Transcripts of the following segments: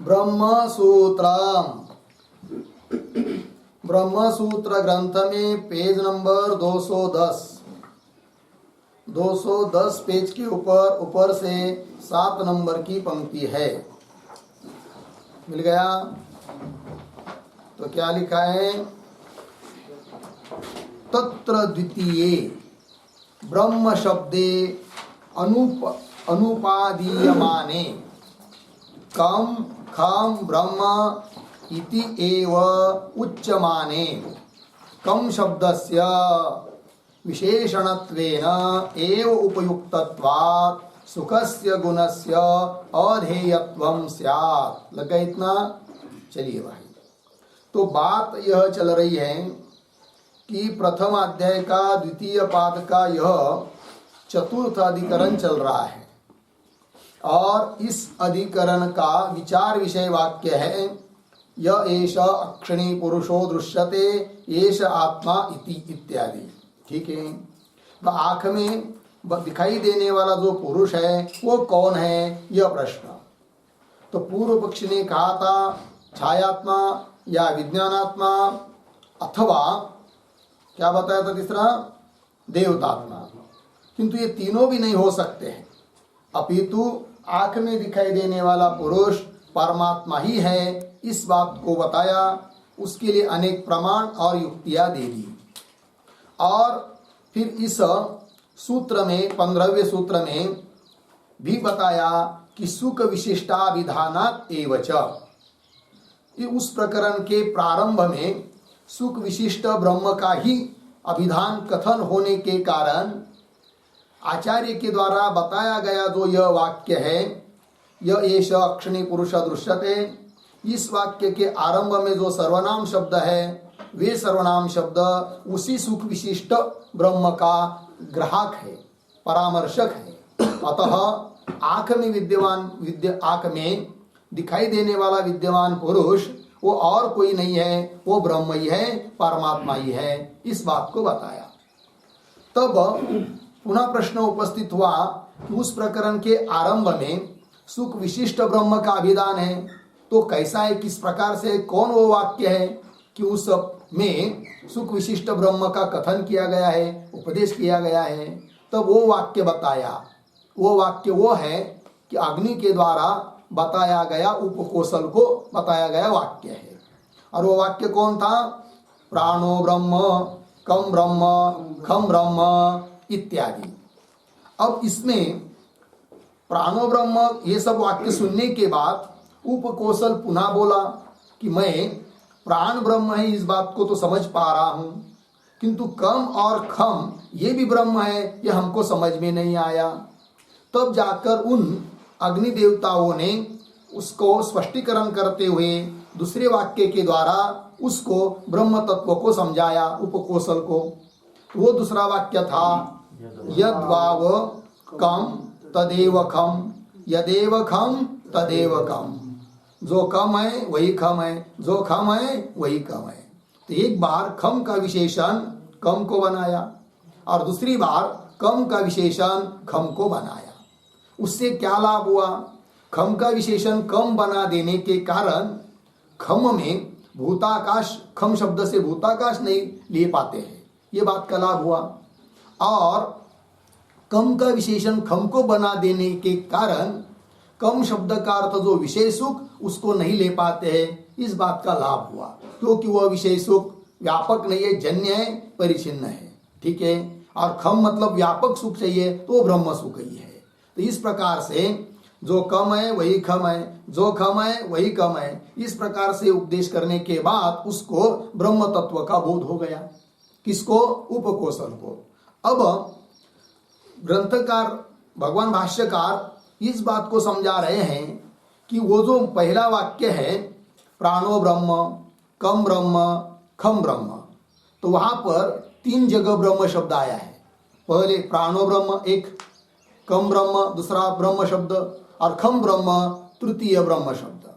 ब्रह्म सूत्र ग्रंथ में पेज नंबर 210 पेज के ऊपर से 7 नंबर की पंक्ति है। मिल गया? तो क्या लिखा है? तत्र द्वितीये ब्रह्म शब्दे अनुपादीयमाने कम खम ब्रह्म इति एव उच्यमाने कम शब्दस्य विशेषणत्वेन एव उपयुक्तत्वात् सुखस्य गुणस्य अधेयत्वं स्यात्। लग गया इतना? चलिए भाई, तो बात यह चल रही है कि प्रथम अध्याय का द्वितीय पाद का यह चतुर्थ अधिकरण चल रहा है और इस अधिकरण का विचार विषय वाक्य है य एष अक्षणी पुरुषो दृश्यते एष आत्मा इति इत्यादि। ठीक है, तो आँख में दिखाई देने वाला जो पुरुष है वो कौन है, यह प्रश्न। तो पूर्व पक्षी ने कहा था छायात्मा या विज्ञानात्मा अथवा क्या बताया था तीसरा, देवतात्मा। किंतु ये तीनों भी नहीं हो सकते हैं, अपितु आंख में दिखाई देने वाला पुरुष परमात्मा ही है, इस बात को बताया। उसके लिए अनेक प्रमाण और युक्तियां दे दी और फिर इस सूत्र में 15वें सूत्र में भी बताया कि सुख विशिष्टाभिधानात् एवच। उस प्रकरण के प्रारंभ में सुख विशिष्ट ब्रह्म का ही अभिधान कथन होने के कारण आचार्य के द्वारा बताया गया जो यह वाक्य है यह एष अक्षणी पुरुष दृश्यते, इस वाक्य के आरंभ में जो सर्वनाम शब्द है वे सर्वनाम शब्द उसी सुख विशिष्ट ब्रह्म का ग्राहक है, परामर्शक है। अतः आंख में आंख में दिखाई देने वाला विद्यमान पुरुष वो और कोई नहीं है, वो ब्रह्म ही है, परमात्मा ही है, इस बात को बताया। तब पुनः प्रश्न उपस्थित हुआ कि उस प्रकरण के आरंभ में सुख विशिष्ट ब्रह्म का अभिधान है, तो कैसा है, किस प्रकार से, कौन वो वाक्य है कि उस में सुख विशिष्ट ब्रह्म का कथन किया गया है, उपदेश किया गया है। तब वो वाक्य बताया। वो वाक्य वो है कि अग्नि के द्वारा बताया गया उपकोशल को बताया गया वाक्य है। और वो वाक्य कौन था? प्राणो ब्रह्म, कम ब्रह्म, खम ब्रह्म इत्यादि। अब इसमें प्राणो ब्रह्म ये सब वाक्य सुनने के बाद उपकोशल पुनः बोला कि मैं प्राण ब्रह्म है, इस बात को तो समझ पा रहा हूं, किंतु कम और खम ये भी ब्रह्म है, ये हमको समझ में नहीं आया। तब जाकर उन अग्नि देवताओं ने उसको स्पष्टीकरण करते हुए दूसरे वाक्य के द्वारा उसको ब्रह्म तत्व को समझाया, उपकोशल को। वो दूसरा वाक्य था यद्वाव कम तदेव खम, यदेव खम तदेव कम। जो कम है वही खम है, जो खम है वही कम है। तो एक बार खम का विशेषण कम को बनाया और दूसरी बार कम का विशेषण खम को बनाया। उससे क्या लाभ हुआ? खम का विशेषण कम बना देने के कारण खम में भूताकाश, खम शब्द से भूताकाश नहीं ले पाते हैं, ये बात का लाभ हुआ। और कम का विशेषण खम को बना देने के कारण कम शब्द का अर्थ जो विषय सुख उसको नहीं ले पाते हैं, इस बात का लाभ हुआ, क्योंकि वह विषय सुख व्यापक नहीं है, जन्य है, परिचिन्न है। ठीक है, और खम मतलब व्यापक सुख चाहिए तो ब्रह्म सुख ही है। तो इस प्रकार से जो कम है वही खम है, जो खम है वही कम है, इस प्रकार से उपदेश करने के बाद उसको ब्रह्म तत्व का बोध हो गया। किसको? उपकोशल को। अब ग्रंथकार भगवान भाष्यकार इस बात को समझा रहे हैं कि वो जो पहला वाक्य है प्राणो ब्रह्म, कम ब्रह्म, खम ब्रह्म, तो वहां पर 3 जगह ब्रह्म शब्द आया है। पहले प्राणो ब्रह्म एक, कम ब्रह्म दूसरा ब्रह्म शब्द और खम ब्रह्म तृतीय ब्रह्म शब्द।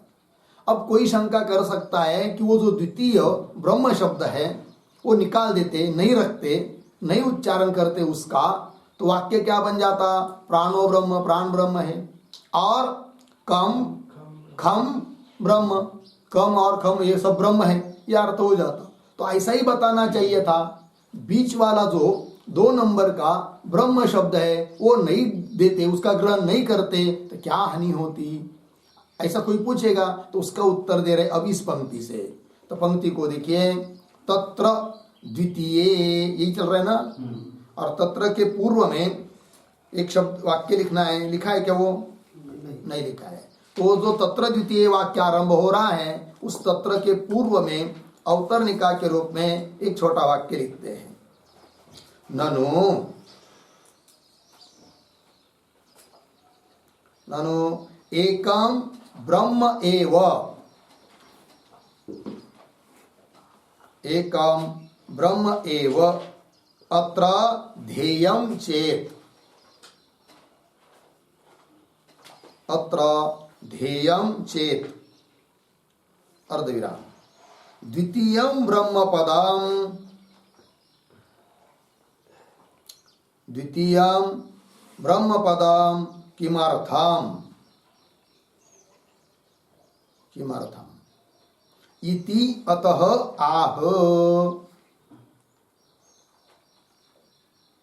अब कोई शंका कर सकता है कि वो जो द्वितीय ब्रह्म शब्द है वो निकाल देते, नहीं रखते, नहीं उच्चारण करते उसका, तो वाक्य क्या बन जाता? प्राणो ब्रह्म, प्राण ब्रह्म है, और कम खम ब्रह्म, कम और खम ये सब ब्रह्म है, यह अर्थ हो जाता। तो ऐसा ही बताना चाहिए था। बीच वाला जो 2 नंबर का ब्रह्म शब्द है वो नहीं देते, उसका ग्रहण नहीं करते तो क्या हानि होती, ऐसा कोई पूछेगा तो उसका उत्तर दे रहे अब इस पंक्ति से। तो पंक्ति को देखिए, तत्र द्वितीय, यही चल रहा है ना। और तत्र के पूर्व में एक शब्द वाक्य लिखना है, लिखा है क्या वो? नहीं लिखा है। तो जो तत्र द्वितीय वाक्य आरंभ हो रहा है उस तत्र के पूर्व में अवतरणिका के रूप में एक छोटा वाक्य लिखते हैं, ननु एकम ब्रह्म एव, एकम ब्रह्म एव अत्र ध्येयं चेत्, अत्र ध्येयं चेत् अर्धविराम, द्वितीयं ब्रह्मपदम्, द्वितीयं ब्रह्मपदं किमर्थम्, किमर्थम् इति अतः आह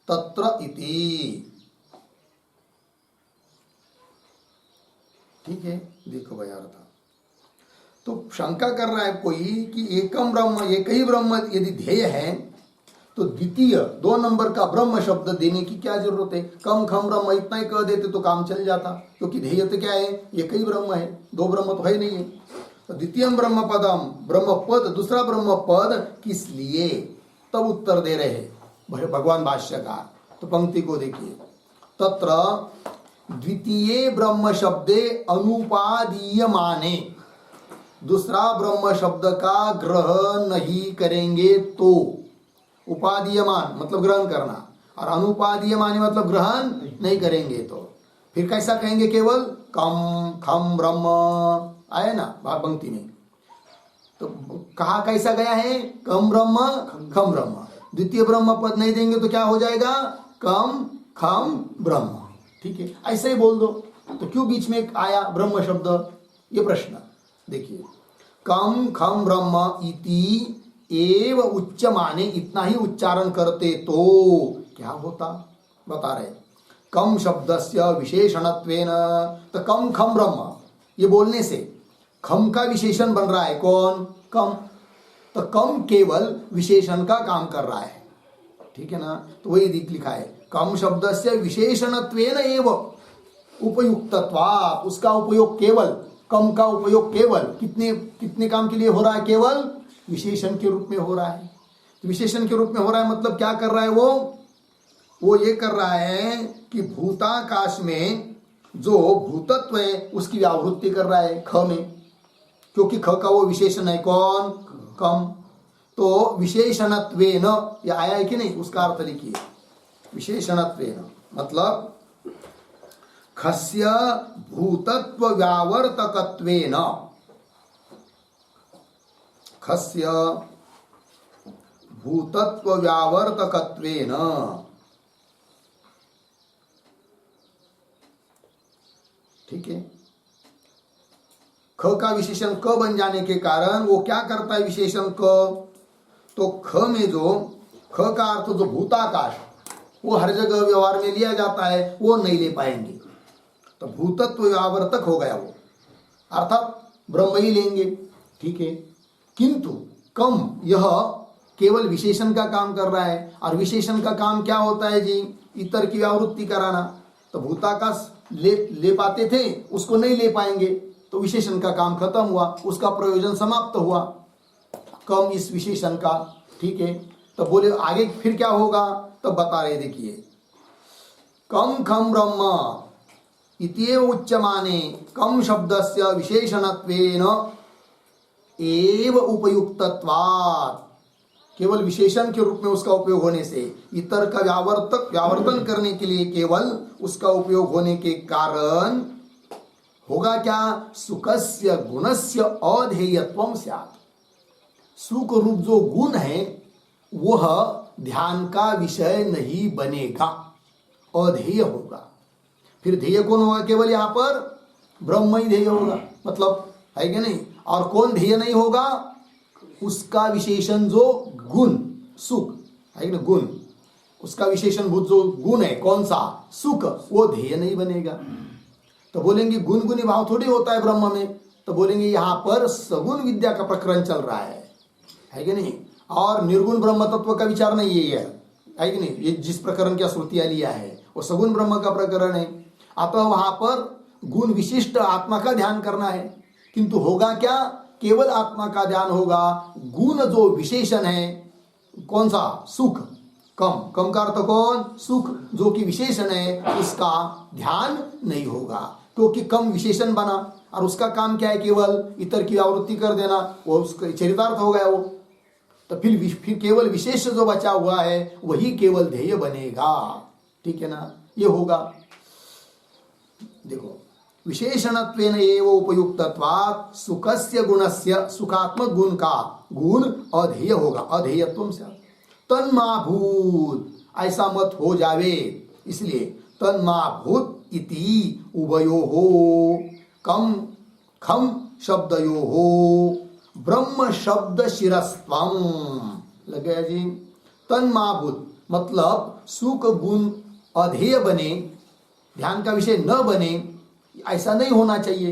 तत्र इति। ठीक है, देखो भाई अर्थ। तो शंका कर रहा है कोई कि एकम ब्रह्म, एक ही ब्रह्म यदि ध्येय है तो द्वितीय 2 नंबर का ब्रह्म शब्द देने की क्या जरूरत है? कम खम ब्रह्म इतना ही कह देते तो काम चल जाता, क्योंकि ध्येय तो क्या है, एक ही ब्रह्म है, 2 ब्रह्म तो है नहीं है। तो द्वितीय ब्रह्म पदम, ब्रह्म पद, दूसरा ब्रह्म पद किस लिए, तब उत्तर दे रहे हैं भगवान भाष्यकार। तो पंक्ति को देखिए, तत्र द्वितीय ब्रह्म शब्दे अनुपादीयमाने, दूसरा ब्रह्म शब्द का ग्रहण नहीं करेंगे तो, उपादीयमान मतलब ग्रहण करना, और अनुपादीयमान मतलब ग्रहण नहीं करेंगे तो फिर कैसा कहेंगे? केवल कम खम ब्रह्म आए ना पंक्ति में, तो कहा कैसा गया है? कम ब्रह्म खम ब्रह्म। द्वितीय ब्रह्म पद नहीं देंगे तो क्या हो जाएगा? कम खम ब्रह्म। ठीक है, ऐसे ही बोल दो। तो क्यों बीच में आया ब्रह्म शब्द, ये प्रश्न देखिए। कम खम ब्रह्म इति एव उच्च माने, इतना ही उच्चारण करते तो क्या होता, बता रहे। कम शब्दस्य विशेषणत्वेन, तो कम खम ब्रह्म ये बोलने से खम का विशेषण बन रहा है कौन? कम। तो कम केवल विशेषण का काम कर रहा है, ठीक है ना। तो वही लिखा है, कम शब्दस्य विशेषणत्वेन एव उपयुक्तत्वात्, उसका उपयोग केवल, कम का उपयोग केवल कितने काम के लिए हो रहा है? केवल विशेषण के रूप में हो रहा है। तो विशेषण के रूप में हो रहा है मतलब क्या कर रहा है वो ये कर रहा है कि भूताकाश में जो भूतत्व है उसकी व्यावृत्ति कर रहा है ख में, क्योंकि ख का वो विशेषण है कौन? कम। तो विशेषणत्वेन, ये आया है कि नहीं, उसका अर्थ लिखिए। विशेषणत्वेन मतलब खस्य भूतत्व व्यावर्तकत्वेन, खस्य भूतत्व व्यावर्तकत्वेन, ठीक है। ख का विशेषण क बन जाने के कारण वो क्या करता है विशेषण क? तो ख में जो ख का अर्थ जो भूताकाश, वो हर जगह व्यवहार में लिया जाता है, वो नहीं ले पाएंगे। तो भूतत्व व्यावर्तक हो गया वो, अर्थात ब्रह्म ही लेंगे, ठीक है। किंतु कम यह केवल विशेषण का काम कर रहा है, और विशेषण का काम क्या होता है जी? इतर की व्यावृत्ति कराना। तो भूताकाश ले पाते थे, उसको नहीं ले पाएंगे, तो विशेषण का काम खत्म हुआ, उसका प्रयोजन समाप्त हुआ कम इस विशेषण का, ठीक है। तो बोले आगे फिर क्या होगा, तो बता रहे देखिए। कम खम ब्रह्म इत्येव उच्यमाने कम शब्दस्य विशेषणत्वेन एव उपयुक्तत्वात्, केवल विशेषण के रूप में उसका उपयोग होने से, इतर का व्यावर्तन करने के लिए केवल उसका उपयोग होने के कारण होगा क्या? सुखस्य गुणस्य अधेयत्वं स्यात्, सुख रूप जो गुण है वह ध्यान का विषय नहीं बनेगा, अधेय होगा। फिर ध्येय कौन होगा? केवल यहाँ पर ब्रह्म ही ध्येय होगा। मतलब है कि नहीं? और कौन ध्येय नहीं होगा? उसका विशेषण जो गुण सुख है कि गुण, उसका विशेषण भूत जो गुण है, कौन सा? सुख, वो ध्येय नहीं बनेगा। तो बोलेंगे गुण गुणी भाव थोड़ी होता है ब्रह्म में, तो बोलेंगे यहां पर सगुण विद्या का प्रकरण चल रहा है कि नहीं? और निर्गुण ब्रह्म तत्व का विचार नहीं है कि नहीं? ये जिस प्रकरण की श्रुतियां लिया है वो सगुण ब्रह्म का प्रकरण है। अतः वहां पर गुण विशिष्ट आत्मा का ध्यान करना है, किंतु होगा क्या? केवल आत्मा का ध्यान होगा। गुण जो विशेषण है, कौन सा? सुख, कम का अर्थ कौन? सुख, जो कि विशेषण है, उसका ध्यान नहीं होगा, क्योंकि कम विशेषण बना और उसका काम क्या है? केवल इतर की आवृत्ति कर देना, वो उसका चरितार्थ हो गया वो। तो फिर केवल विशेष जो बचा हुआ है वही केवल ध्येय बनेगा, ठीक है ना? ये होगा। देखो, विशेषणत्वेन एव उपयुक्तत्वात् सुखस्य गुणस्य, सुखात्मक गुण का गुण अध्येय होगा, अध्येयत्वं से तन्माभूत, ऐसा मत हो जावे, इसलिए तन्माभूत इति उभयोः कम खम शब्दयोः ब्रह्म शब्द शिरस्त्वं। लग गया जी? तन्माभूत मतलब सुख गुण अध्येय बने, ध्यान का विषय न बने, ऐसा नहीं होना चाहिए,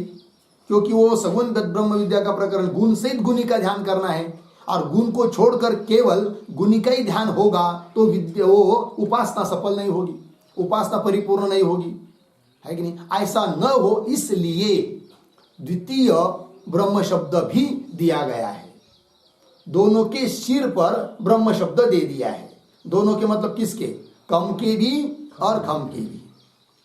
क्योंकि वो सगुण ब्रह्म विद्या का प्रकरण गुण सहित गुणी का ध्यान करना है, और गुण को छोड़कर केवल गुणी का ही ध्यान होगा तो विद्या वो उपासना सफल नहीं होगी, उपासना परिपूर्ण नहीं होगी, है कि नहीं? ऐसा न हो इसलिए द्वितीय ब्रह्म शब्द भी दिया गया है। दोनों के सिर पर ब्रह्म शब्द दे दिया है। दोनों के मतलब किसके? कम के भी और खम के भी,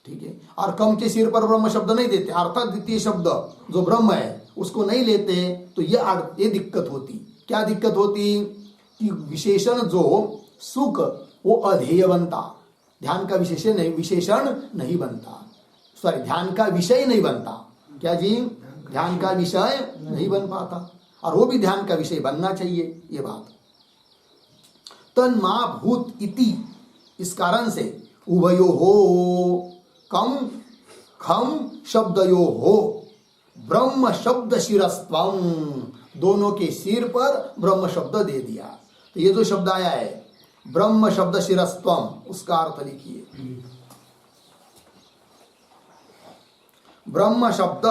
ठीक है? और कम के सिर पर ब्रह्म शब्द नहीं देते, अर्थात द्वितीय शब्द जो ब्रह्म है उसको नहीं लेते, तो ये दिक्कत होती। क्या दिक्कत होती? कि विशेषण जो सुख वो अध्येय बनता, ध्यान का विशेषण नहीं बनता, सॉरी ध्यान का विषय नहीं बनता। क्या जी? ध्यान का विषय नहीं बन पाता, और वो भी ध्यान का विषय बनना चाहिए, ये बात। तन्माभूत इति, इस कारण से उभयो हो कम खम शब्दयो हो ब्रह्म शब्द शिरस्त्वं, दोनों के सिर पर ब्रह्म शब्द दे दिया। तो ये जो शब्द आया है ब्रह्म शब्द शिरस्त्वं, उसका अर्थ लिखिए। ब्रह्म शब्द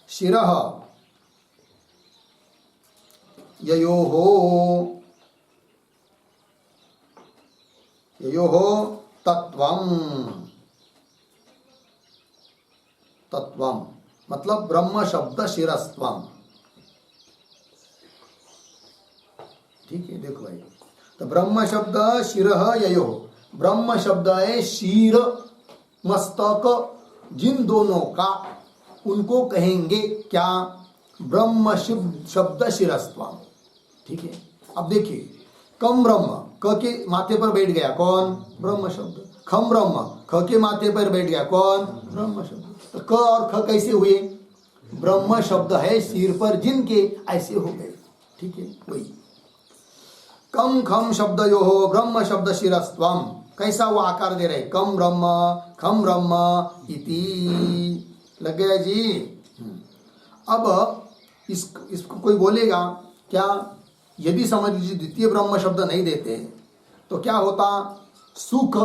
शिरः ययोः तत्वं, तत्वं मतलब ब्रह्म शब्द शिरस्त्वं, ठीक है? देखो भाई, तो ब्रह्म शब्द शिरः ययोः, ब्रह्म शब्द है शीर मस्तक, जिन दोनों का, उनको कहेंगे क्या? ब्रह्म शब्द शिरस्त्वं, ठीक है? अब देखिए, कम ब्रह्म, क के माथे पर बैठ गया कौन? ब्रह्म शब्द। खम ब्रह्म, ख के माथे पर बैठ गया कौन? ब्रह्म शब्द। तो क और ख कैसे हुए? ब्रह्म शब्द है सिर पर जिनके, ऐसे हो गए, ठीक है? वही कम खम शब्दयोः ब्रह्म शब्द शिरस्त्वं, कैसा वो आकार दे रहे? कम ब्रह्म खम ब्रह्म इति। लग गया जी? अब इसको कोई बोलेगा क्या? यदि समझ लीजिए द्वितीय ब्रह्म शब्द नहीं देते तो क्या होता? सुख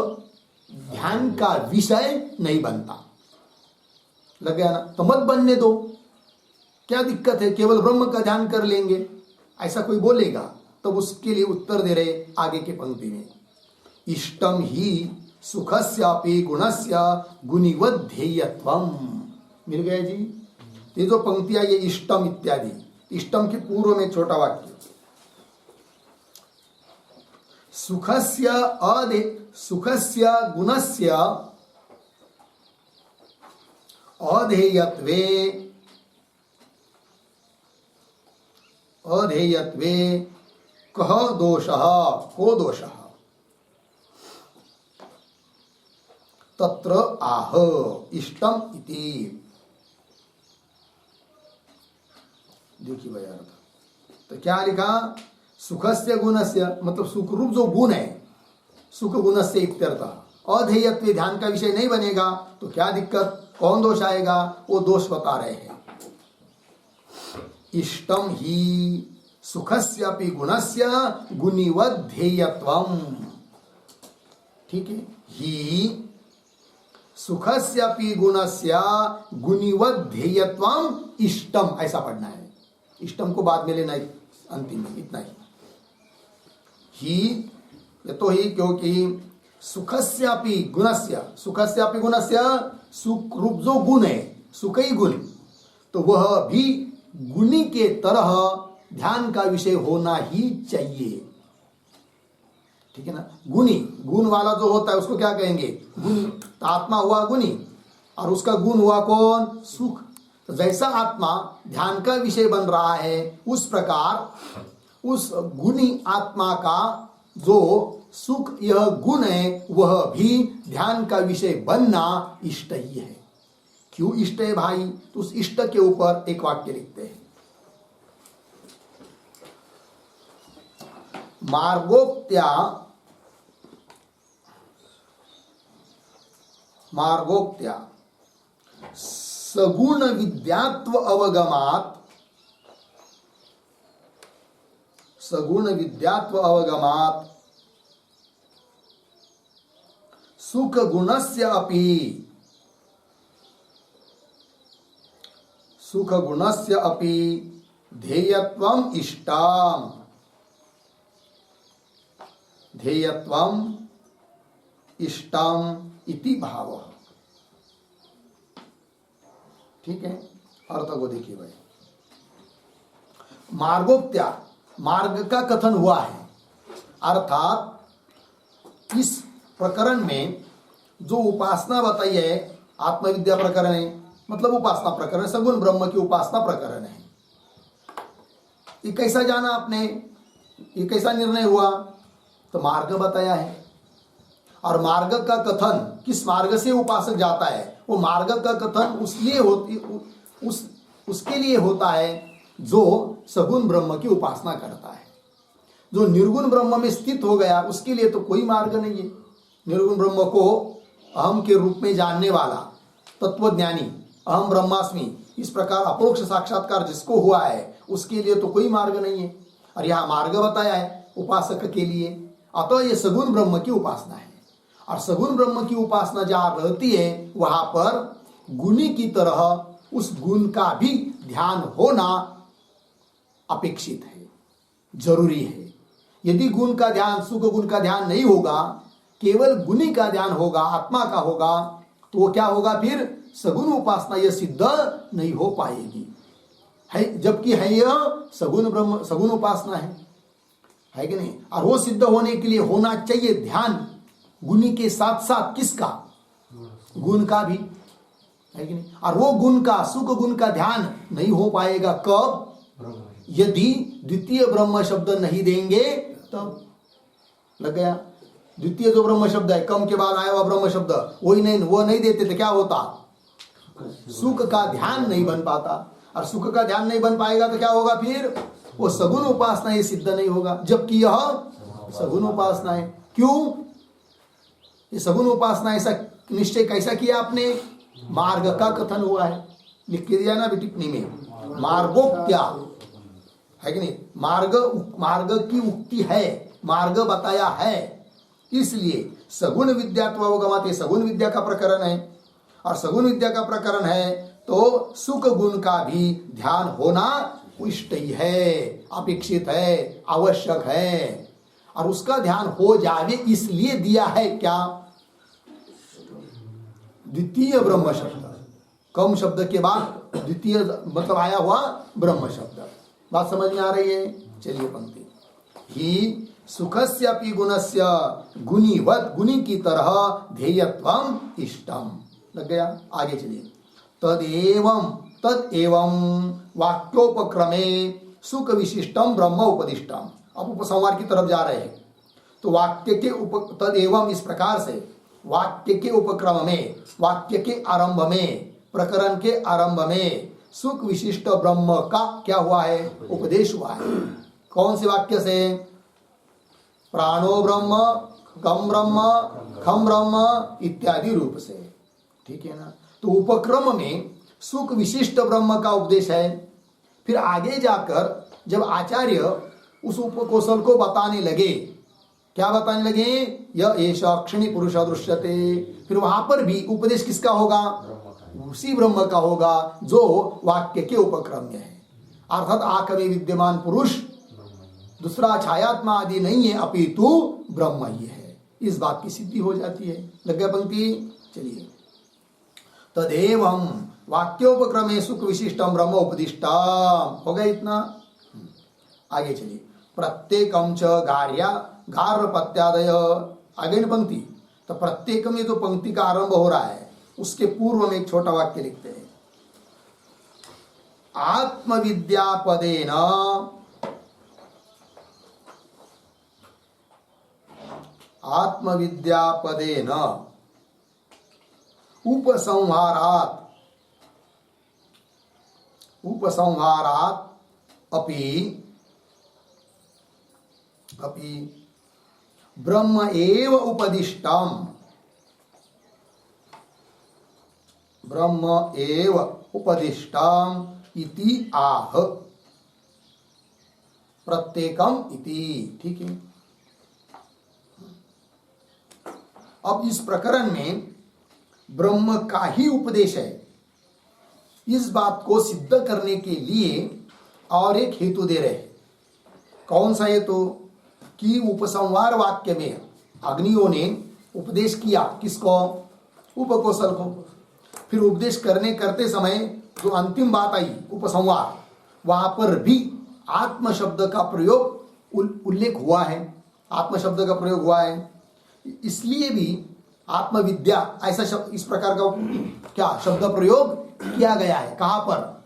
ध्यान का विषय नहीं बनता। लग गया ना? तो मत बनने दो, क्या दिक्कत है? केवल ब्रह्म का ध्यान कर लेंगे, ऐसा कोई बोलेगा तब तो उसके लिए उत्तर दे रहे आगे के पंक्ति में, इष्टम ही सुखस्यापि गुणस्य गुणिवत् ध्येयत्वम्। मिल गया जी? ये जो पंक्तियां, ये इष्टम इत्यादि, इष्टम के पूर्व में छोटा वाक्य, सुखस्य गुणस्य अधेयत्वे कह दोषः, को दोषः? तत्र आह इष्टम इति। देखिए भाई अर्थ, तो क्या लिखा? सुखस्य गुणस्य मतलब सुख रूप जो गुण है, सुख गुणस्य इत्यर्थ। अधेयत्व ध्यान का विषय नहीं बनेगा तो क्या दिक्कत? कौन दोष आएगा? वो दोष बता रहे हैं। इष्टम ही सुखस्यापि गुणस्य गुणिवद ध्येयत्वम। ठीक है, ही सुखस्यापि गुणस्य गुणिवद ध्येयत्वम इष्टम, ऐसा पढ़ना है। इष्टम को बाद में लेना है अंतिम में, इतना ही। ही तो ही क्योंकि सुखस्यापि गुणस्य, सुखस्यापि गुणस्य, सुख रूप जो गुण है, सुख ही गुण, तो वह भी गुणी के तरह ध्यान का विषय होना ही चाहिए। ठीक है ना? गुणी, गुण वाला जो होता है उसको क्या कहेंगे? गुणी। तो आत्मा हुआ गुणी और उसका गुण हुआ कौन? सुख। तो जैसा आत्मा ध्यान का विषय बन रहा है, उस प्रकार उस गुणी आत्मा का जो सुख यह गुण है, वह भी ध्यान का विषय बनना इष्ट ही है। क्यों इष्ट है भाई? तो उस इष्ट के ऊपर एक वाक्य लिखते हैं। मार्गोक्त्या सगुण विद्यात्व अवगमात, सगुण विद्यात्व अवगमात सुख गुणस्य अपि, सुख गुणस्य अपि ध्येयत्वम इष्टम, ध्येयत्वम इष्टम इति भाव। ठीक है, अर्थ को देखिए भाई। मार्गोक्त्या, मार्ग का कथन हुआ है, अर्थात इस प्रकरण में जो उपासना बताई है, आत्मविद्या प्रकरण है, मतलब उपासना प्रकरण, सगुण ब्रह्म की उपासना प्रकरण है। ये कैसा जाना आपने? ये कैसा निर्णय हुआ? तो मार्ग बताया है। और मार्ग का कथन किस मार्ग से उपासक जाता है, वो मार्ग का कथन उसके लिए होता है जो सगुण ब्रह्म की उपासना करता है। जो निर्गुण ब्रह्म में स्थित हो गया, उसके लिए तो कोई मार्ग नहीं है। निर्गुण ब्रह्म को अहम के रूप में जानने वाला तत्वज्ञानी, अहम ब्रह्मास्मि, इस प्रकार अपरोक्ष साक्षात्कार जिसको हुआ है, उसके लिए तो कोई मार्ग नहीं है। और यहाँ मार्ग बताया है उपासक के लिए। अतः ये सगुण ब्रह्म की उपासना है। और सगुण ब्रह्म की उपासना जहाँ रहती है, वहां पर गुणी की तरह उस गुण का भी ध्यान होना अपेक्षित है, जरूरी है। यदि गुण का ध्यान, सुख गुण का ध्यान नहीं होगा, केवल गुणी का ध्यान होगा, आत्मा का होगा, तो वो क्या होगा? फिर सगुण उपासना यह सिद्ध नहीं हो पाएगी। है, जबकि है यह सगुण ब्रह्म, सगुण उपासना है कि नहीं? और वो सिद्ध होने के लिए होना चाहिए ध्यान गुणी के साथ साथ किसका? गुण का भी, है कि नहीं? और वो गुण का, सुख गुण का ध्यान नहीं हो पाएगा कब? यदि द्वितीय ब्रह्म शब्द नहीं देंगे तब। लग गया? द्वितीय जो ब्रह्म शब्द है, कम के बाद आया हुआ ब्रह्म शब्द, वही नहीं, वो नहीं देते तो क्या होता? सुख का ध्यान नहीं बन पाता। और सुख का ध्यान नहीं बन पाएगा तो क्या होगा? फिर वो सगुण उपासना ये सिद्ध नहीं होगा, जबकि यह सगुण उपासना है। क्यों ये सगुण उपासना? ऐसा निश्चय कैसा किया आपने? मार्ग का कथन हुआ है, लिख के दिया ना भी टिप्पणी में, मार्गोक्त्या, है कि नहीं? मार्ग की उक्ति है, मार्ग बताया है, इसलिए सगुण विद्यात्वगमात, ये सगुण विद्या का प्रकरण है। और सगुण विद्या का प्रकरण है तो सुख गुण का भी ध्यान होना इष्ट ही है, अपेक्षित है, आवश्यक है। और उसका ध्यान हो जावे इसलिए दिया है क्या? द्वितीय ब्रह्म शब्द, कम शब्द के बाद द्वितीय मतलब आया हुआ ब्रह्म शब्द। बात समझ में आ रही है? चलिए पंक्ति। ही सुखस्यापि गुणस्य गुणीवत, गुणी की तरह ध्येयत्वम इष्टम। लग गया? आगे चलिए। तदेवं वाक्योपक्रमे सुख विशिष्टम ब्रह्म उपदिष्टम। अब उपसंहार की तरफ जा रहे हैं। तो वाक्य के तदेवं, इस प्रकार से वाक्य के उपक्रम में, वाक्य के आरंभ में, प्रकरण के आरंभ में सुख विशिष्ट ब्रह्म का क्या हुआ है? उपदेश हुआ है। कौन से वाक्य से? प्राणो ब्रह्म, कम ब्रह्म, खम ब्रह्म इत्यादि रूप से। ठीक है ना? तो उपक्रम में सुख विशिष्ट ब्रह्म का उपदेश है। फिर आगे जाकर जब आचार्य उस उपकौशल को बताने लगे, क्या बताने लगे, यह एष अक्षिणी पुरुष दृश्यते, फिर वहां पर भी उपदेश किसका होगा, उसी ब्रह्म का होगा जो वाक्य के उपक्रम में है। अर्थात आंख में विद्यमान पुरुष दूसरा छायात्मा आदि नहीं है, अपितु ब्रह्म ही है। इस बात की सिद्धि हो जाती है। लग गया पंक्ति। चलिए, तदेवं वाक्योपक्रमे सुख विशिष्टम ब्रह्म उपदिष्टम, हो गया इतना। आगे चलिए, प्रत्येकम च गार्या गार पत्यादय, आगे न पंक्ति। तो प्रत्येक में जो पंक्ति का आरंभ हो रहा है उसके पूर्व में एक छोटा वाक्य लिखते हैं, आत्मविद्यापदेन आत्मविद्यापदेन उपसंहारात् अपि ब्रह्म एव उपदिष्टम इति आह, प्रत्येकम इति। ठीक है। अब इस प्रकरण में ब्रह्म का ही उपदेश है, इस बात को सिद्ध करने के लिए और एक हेतु दे रहे हैं। कौन सा हेतु, कि उपसंहार वाक्य में अग्नियों ने उपदेश किया किसको, उपकौशल को। फिर उपदेश करते समय जो अंतिम बात आई उपसंहार, वहां पर भी आत्म शब्द का प्रयोग उल्लेख हुआ है, आत्म शब्द का प्रयोग हुआ है। इसलिए भी आत्मविद्या ऐसा शब्द, इस प्रकार का क्या शब्द प्रयोग किया गया है, कहां पर,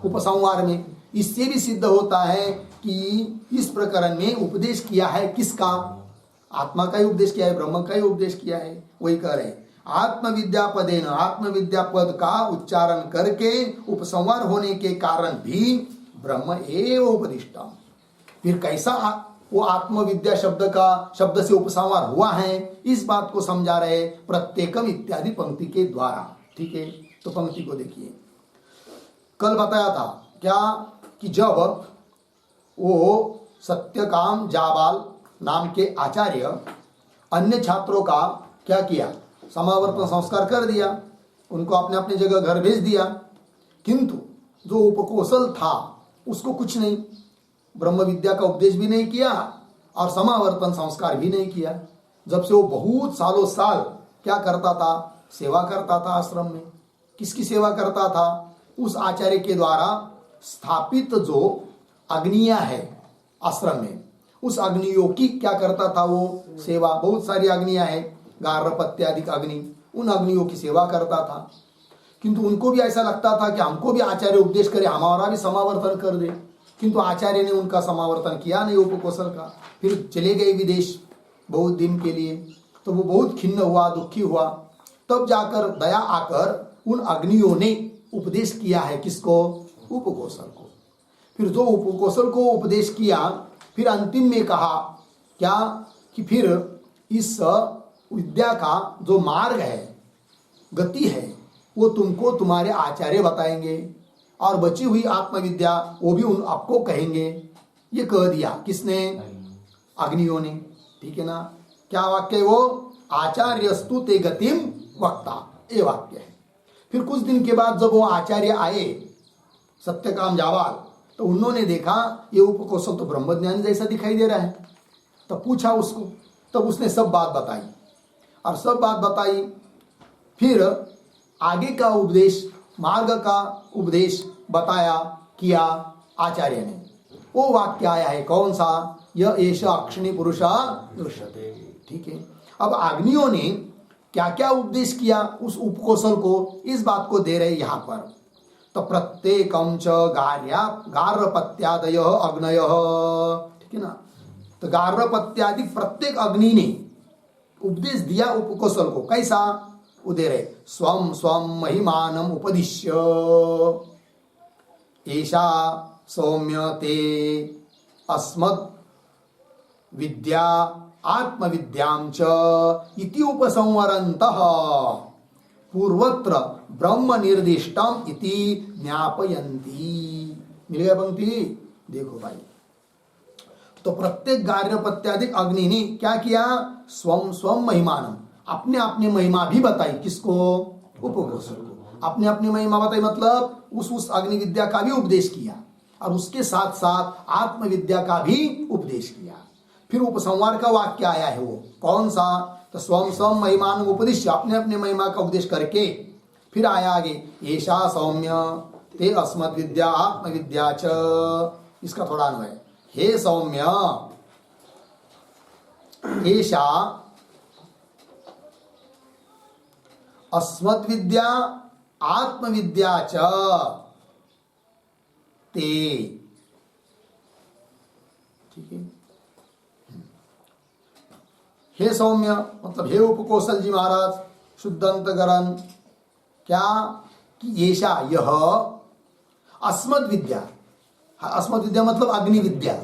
उपसंहार में। इससे भी सिद्ध होता है कि इस प्रकरण में उपदेश किया है किसका, आत्मा का ही उपदेश किया है, ब्रह्म का ही उपदेश किया है। वही कह रहे हैं, आत्मविद्या पदेन, आत्मविद्या पद का उच्चारण करके उपसंहार होने के कारण भी ब्रह्म एव उपदिष्टम। फिर कैसा वो आत्मविद्या शब्द से उपसंहार हुआ है, इस बात को समझा रहे प्रत्येकम इत्यादि पंक्ति के द्वारा। ठीक है। तो पंक्ति को देखिए, कल बताया था क्या कि जब वो सत्यकाम जाबाल नाम के आचार्य अन्य छात्रों का क्या किया, समावर्तन संस्कार कर दिया, उनको अपने अपने जगह घर भेज दिया, किंतु जो उपकौशल था उसको कुछ नहीं, ब्रह्म विद्या का उपदेश भी नहीं किया और समावर्तन संस्कार भी नहीं किया। जब से वो बहुत सालों साल क्या करता था, सेवा करता था आश्रम में। किसकी सेवा करता था, उस आचार्य के द्वारा स्थापित जो अग्नियां है आश्रम में, उस अग्नियों की क्या करता था वो सेवा। बहुत सारी अग्नियां हैं, गार्हपत्यादिक अग्नि, उन अग्नियों की सेवा करता था। किंतु उनको भी ऐसा लगता था कि हमको भी आचार्य उपदेश करे, हमारा भी समावर्तन कर दे, किंतु आचार्य ने उनका समावर्तन किया नहीं उपकौशल का। फिर चले गए विदेश बहुत दिन के लिए, तो वो बहुत खिन्न हुआ, दुखी हुआ। तब जाकर दया आकर उन अग्नियों ने उपदेश किया है किसको, उपकौशल को। फिर जो उपकौशल को उपदेश किया, फिर अंतिम में कहा क्या कि फिर इस विद्या का जो मार्ग है, गति है, वो तुमको तुम्हारे आचार्य बताएंगे और बची हुई आत्मविद्या वो भी उन आपको कहेंगे। ये कह दिया किसने, अग्नियों ने। ठीक है ना। क्या वाक्य है वो, आचार्यस्तु ते गतिम वक्ता, ये वाक्य है। फिर कुछ दिन के बाद जब वो आचार्य आए सत्यकाम जावाल, तो उन्होंने देखा ये उपकौशल तो ब्रह्मज्ञानी जैसा दिखाई दे रहा है। तब पूछा उसको, तब उसने सब बात बताई और सब बात बताई। फिर आगे का उपदेश, मार्ग का उपदेश बताया किया आचार्य ने। वो वाक्य आया है कौन सा, यह एष अक्षिणी पुरुषा दृश्यते। ठीक है। अब अग्नियों ने क्या क्या उपदेश किया उस उपकौशल को, इस बात को दे रहे यहाँ पर। तो प्रत्येकम च गार्हपत्यादय अग्नय, ठीक है ना। तो गार्हपत्यादि प्रत्येक अग्नि ने उपदेश दिया उपकौशल को। कैसा, वो दे रहे, स्वम स्वम महिमानम उपदिश्य ऐसा सौम्य ते अस्मत् विद्या आत्मविद्यां च इति उपसंवरन्तः। पूर्वत्र ब्रह्म निर्दिष्टम इति ज्ञापयन्ति। मिल गया पंक्ति? देखो भाई, तो प्रत्येक गार्हपत्यादिक अग्नि ने क्या किया? स्वम स्वम महिमानम, अपने अपने महिमा भी बताई। किसको? उपकोशल को। अपने अपनी महिमा बताई मतलब उस अग्नि विद्या का भी उपदेश किया और उसके साथ साथ आत्मविद्या का भी उपदेश किया। फिर उपसंहार का वाक्य आया है, वो कौन सा? तो स्वम स्वम महिमान उपदेश, अपने अपने महिमा का उपदेश करके फिर आया आगे, ऐशा सौम्य ते अस्मत् विद्या आत्मविद्या च। इसका थोड़ा अन्वय, हे सौम्य, ऐशा अस्मत् विद्या आत्मविद्या च ते। ठीक है, हे सौम्य मतलब हे उपकोशल जी महाराज, शुद्धंतकरण क्या कि येषा यह अस्मत् विद्या, अस्मत् विद्या मतलब अग्नि विद्या,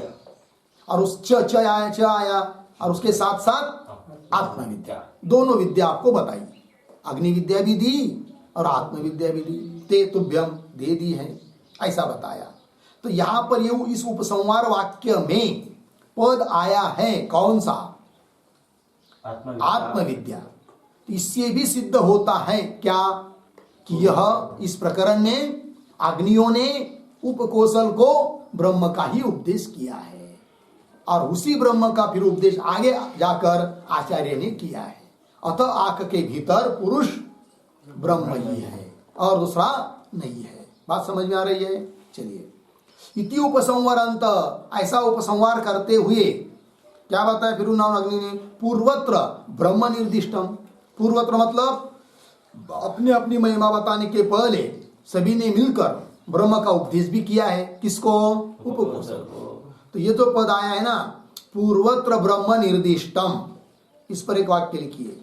और उस च आया और उसके साथ साथ आत्मविद्या, दोनों विद्या आपको बताई। अग्नि विद्या भी दी और आत्मविद्या भी दी। ते तुभ्यम दे दी है, ऐसा बताया। तो यहां पर ये इस उपसंहार वाक्य में पद आया है कौन सा? आत्मविद्या। इससे भी सिद्ध होता है क्या कि यह इस प्रकरण में अग्नियों ने उपकोशल को ब्रह्म का ही उपदेश किया है और उसी ब्रह्म का फिर उपदेश आगे जाकर आचार्य ने किया है। अतः आंख के भीतर पुरुष ब्रह्म ही है और दूसरा नहीं है। बात समझ में आ रही है? चलिए, इति उपसंहार अंत, ऐसा उपसंहार करते हुए क्या बताया फिर उन्होंने अग्नि ने? पूर्वत्र ब्रह्म निर्दिष्टम, पूर्वत्र मतलब अपने अपनी महिमा बताने के पहले सभी ने मिलकर ब्रह्म का उपदेश भी किया है। किसको? उपकोशल को। तो ये तो पद आया है ना, पूर्वत्र ब्रह्म निर्दिष्टम। इस पर एक वाक्य लिखिए,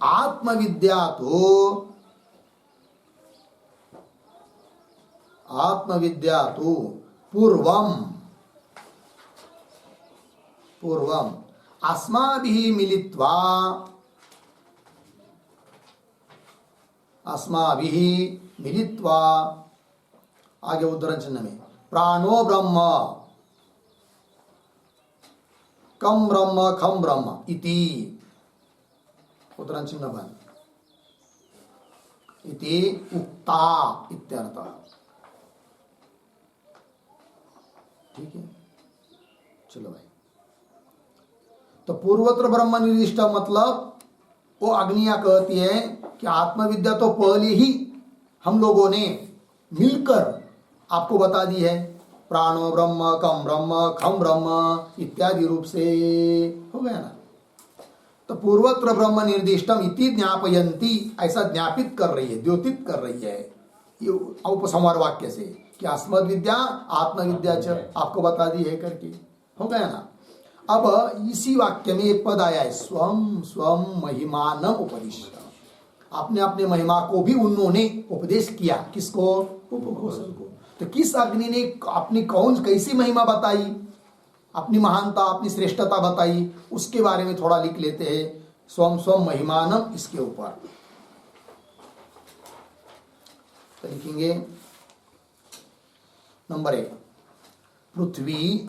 आत्मविद्या तो पूर्वम अस्माभिः मिलित्वा आगे उद्धरण चिन्ह में प्राणो ब्रह्म कम ब्रह्म खम ब्रह्म इति, उद्धरण चिन्ह बंद, इति उक्ता इत्यर्थ। ठीक है, चलो भाई। तो पूर्वत्र ब्रह्म निर्दिष्ट मतलब वो अग्नियां कहती है कि आत्मविद्या तो पहले ही हम लोगों ने मिलकर आपको बता दी है, प्राणो ब्रह्म कम ब्रह्म खम ब्रह्म इत्यादि रूप से। हो गया ना? तो पूर्वत्र ब्रह्म निर्दिष्टम इति ज्ञापयन्ति, ऐसा ज्ञापित कर रही है, द्योतित कर रही है ये उपसंहार वाक्य से कि अस्मद् विद्या आत्मविद्या च आपको बता दी है करके। हो गया ना? अब इसी वाक्य में एक पद आया है, स्वम स्वम महिमानम उपदिश्य, अपने अपने महिमा को भी उन्होंने उपदेश किया। किसको? उपकोशल को। तो किस अग्नि ने अपनी कौन कैसी महिमा बताई, अपनी महानता अपनी श्रेष्ठता बताई, उसके बारे में थोड़ा लिख लेते हैं। स्वम स्वम महिमानम, इसके ऊपर तो लिखेंगे नंबर 1, पृथ्वी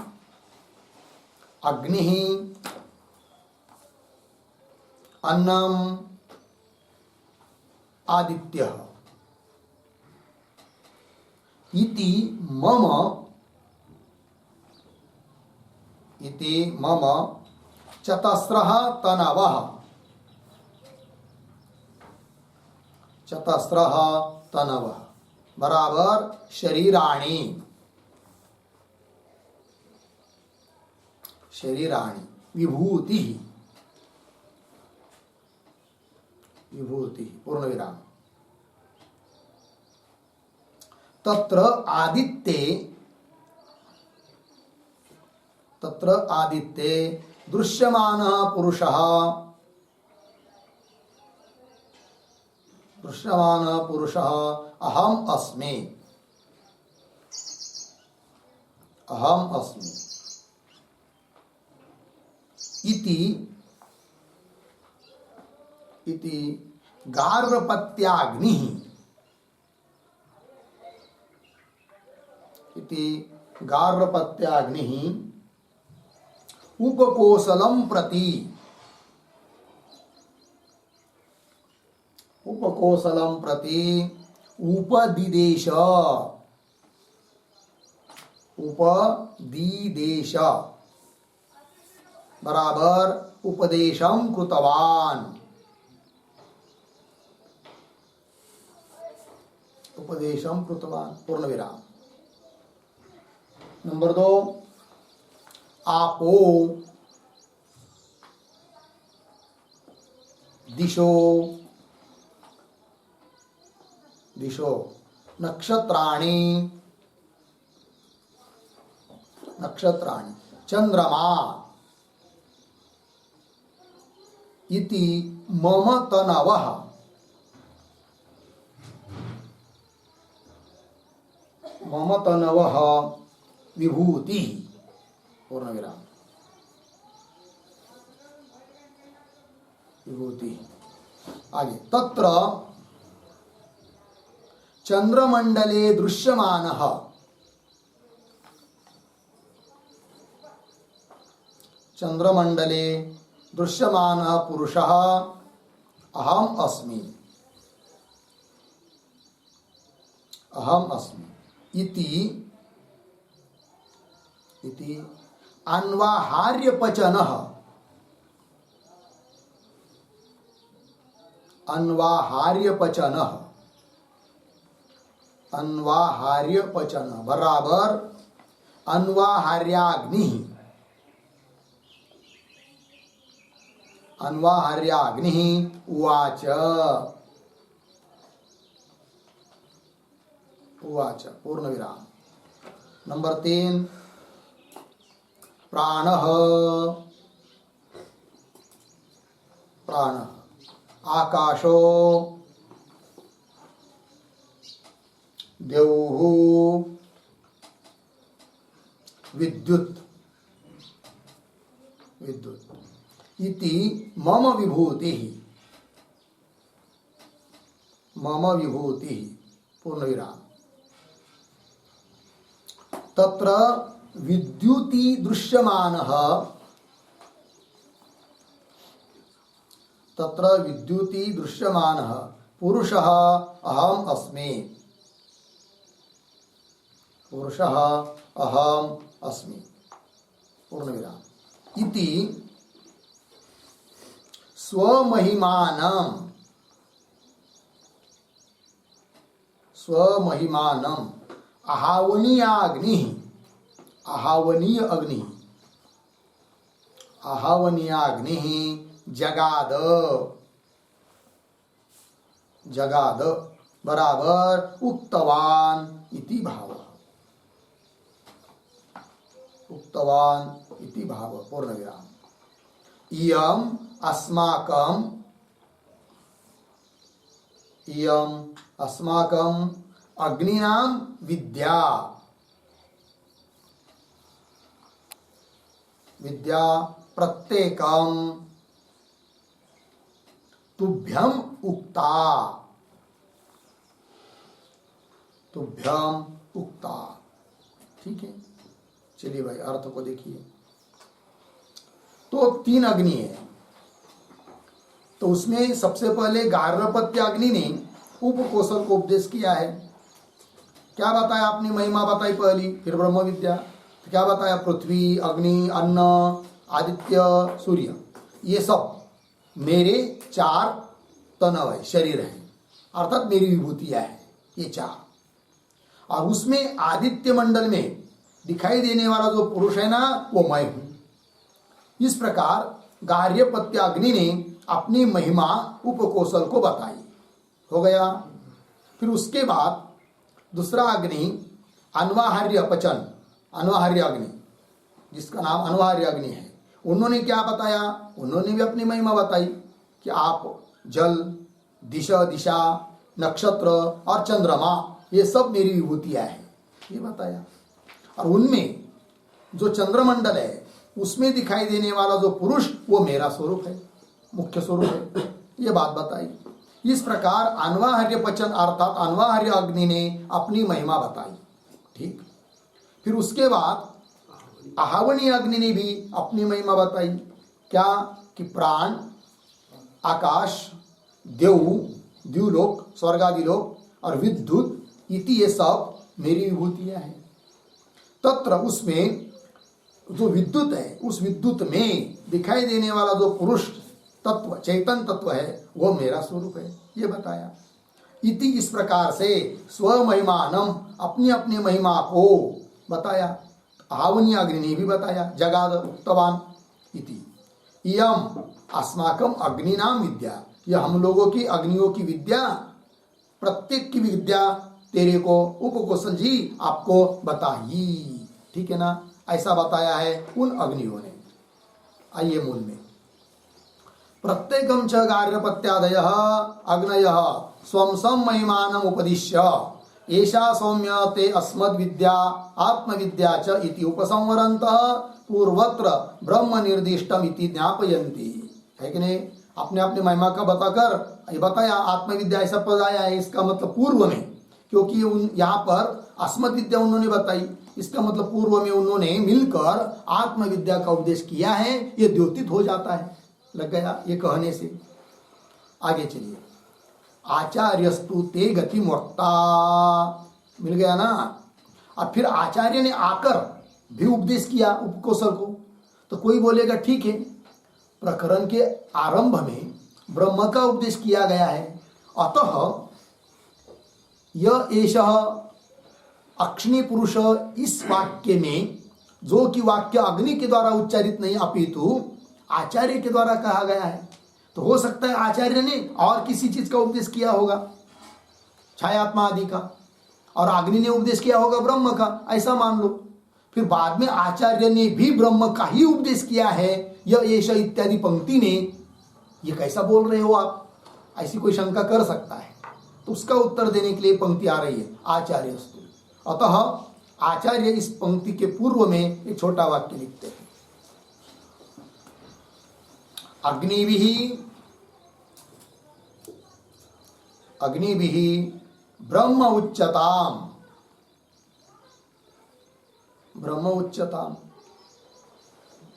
अग्नि अन्नम आदित्य इति मम चतस्रः तनवः बराबर शरीराणि विभूति पूर्ण विराम। तत्र आदित्ये दृश्यमानः पुरुषः अहम अस्मि इति इति गार्हपत्याग्नि इति गार्हपत्याग्नि उपकोसलं प्रति उपदिदेश बराबर उपदेशं कृतवान। पूर्ण विराम। नंबर 2 आपो दिशो नक्षत्राणि चंद्रमा इति मम तनवः विभूति। पूर्ण विराम। विभूति। आगे तत्र चंद्रमंडले दृश्यमानः पुरुषः अहम अस्मि इति अन्वाहार्यपचनः बराबर अन्वाहार्याग्नि उवाच। पूर्ण विराम। नंबर 3 प्राणः आकाशो द्यौः विद्युत् इति मम विभूतिः। पूर्ण विराम। तत्र विद्युति दृश्यमानः पुरुषः अहम अस्मि पूर्ण विराम। इति स्वमहिमानम् आहवनीय अग्नि जगाद बराबर उक्तवान इति भाव। पूर्ण विराम। इयम् अस्माकं अग्निनां विद्या प्रत्येकं तुभ्यम उक्ता। ठीक है, चलिए भाई अर्थ को देखिए। तो 3 अग्नि है, तो उसमें सबसे पहले गार्हपत्य अग्नि ने उपकोसल को उपदेश किया है। क्या बताया आपने? महिमा बताई पहली, फिर ब्रह्म विद्या। तो क्या बताया? पृथ्वी, अग्नि, अन्न, आदित्य, सूर्य, ये सब मेरे 4 तनव है, शरीर है, अर्थात मेरी विभूतियां है ये 4। और उसमें आदित्य मंडल में दिखाई देने वाला जो पुरुष है ना, वो मैं हूं। इस प्रकार गार्हपत्य अग्नि ने अपनी महिमा उपकोसल को बताई। हो गया। फिर उसके बाद दूसरा अग्नि अन्वाहार्य अग्नि, जिसका नाम अन्वाहार्य अग्नि है, उन्होंने क्या बताया? उन्होंने भी अपनी महिमा बताई कि आप जल, दिशा, नक्षत्र और चंद्रमा, ये सब मेरी विभूतियां हैं, ये बताया। और उनमें जो चंद्रमंडल है, उसमें दिखाई देने वाला जो पुरुष, वो मेरा स्वरूप है, मुख्य स्वरूप है। ये बात बताई। इस प्रकार अन्वाहार्य पचन अर्थात अन्वाहार्य अग्नि ने अपनी महिमा बताई। ठीक, फिर उसके बाद आहावनीय अग्नि ने भी अपनी महिमा बताई। क्या कि प्राण, आकाश, द्युलोक, स्वर्गादि लोक और विद्युत इति ये सब मेरी विभूतियां हैं। तत्र उसमें जो विद्युत है, उस विद्युत में दिखाई देने वाला जो पुरुष तत्व, चैतन्य तत्व है, वो मेरा स्वरूप है, ये बताया। इति इस प्रकार से स्व महिमानम अपनी अपनी महिमा को बताया। आवनीय अग्नि ने भी बताया, जगाद उक्तवान इति इयम अस्माकम अग्निनाम विद्या, यह हम लोगों की अग्नियों की विद्या, प्रत्येक की विद्या तेरे को उपकोशल जी आपको बताई। ठीक है ना, ऐसा बताया है उन अग्नियों ने। आइए मूल में, प्रत्येकम च गार्हपत्यादय अग्नय स्वं स्वं महिमानम उपदिश्य एषा सौम्य ते अस्मद् विद्या आत्मविद्या च इति उपसंवरन्तः पूर्वत्र ब्रह्म निर्दिष्टम इति ज्ञापयन्ति। है कि नहीं, अपने अपने महिमा का बताकर ये बताया, आत्मविद्या ऐसा पद आया है, इसका मतलब पूर्व में, क्योंकि यहाँ पर अस्मद् विद्या उन्होंने बताई, इसका मतलब पूर्व में उन्होंने मिलकर आत्मविद्या का उपदेश किया है, ये द्योतित हो जाता है, लग गया ये कहने से। आगे चलिए, आचार्यस्तु ते गति वक्ता, मिल गया ना। अब फिर आचार्य ने आकर भी उपदेश किया उपकोशल को। तो कोई बोलेगा ठीक है, प्रकरण के आरंभ में ब्रह्म का उपदेश किया गया है, अतः यह एषः अक्षिणी पुरुष, इस वाक्य में जो कि वाक्य अग्नि के द्वारा उच्चारित नहीं अपितु आचार्य के द्वारा कहा गया है, तो हो सकता है आचार्य ने और किसी चीज का उपदेश किया होगा, छायात्मा आदि का, और अग्नि ने उपदेश किया होगा ब्रह्म का, ऐसा मान लो। फिर बाद में आचार्य ने भी ब्रह्म का ही उपदेश किया है, यह एष इत्यादि पंक्ति में, ये कैसा बोल रहे हो आप, ऐसी कोई शंका कर सकता है। तो उसका उत्तर देने के लिए पंक्ति आ रही है, आचार्यस्तु। अतः आचार्य इस पंक्ति के पूर्व में एक छोटा वाक्य लिखते हैं, अग्निभिः ब्रह्म उच्यताम, ब्रह्म उच्यताम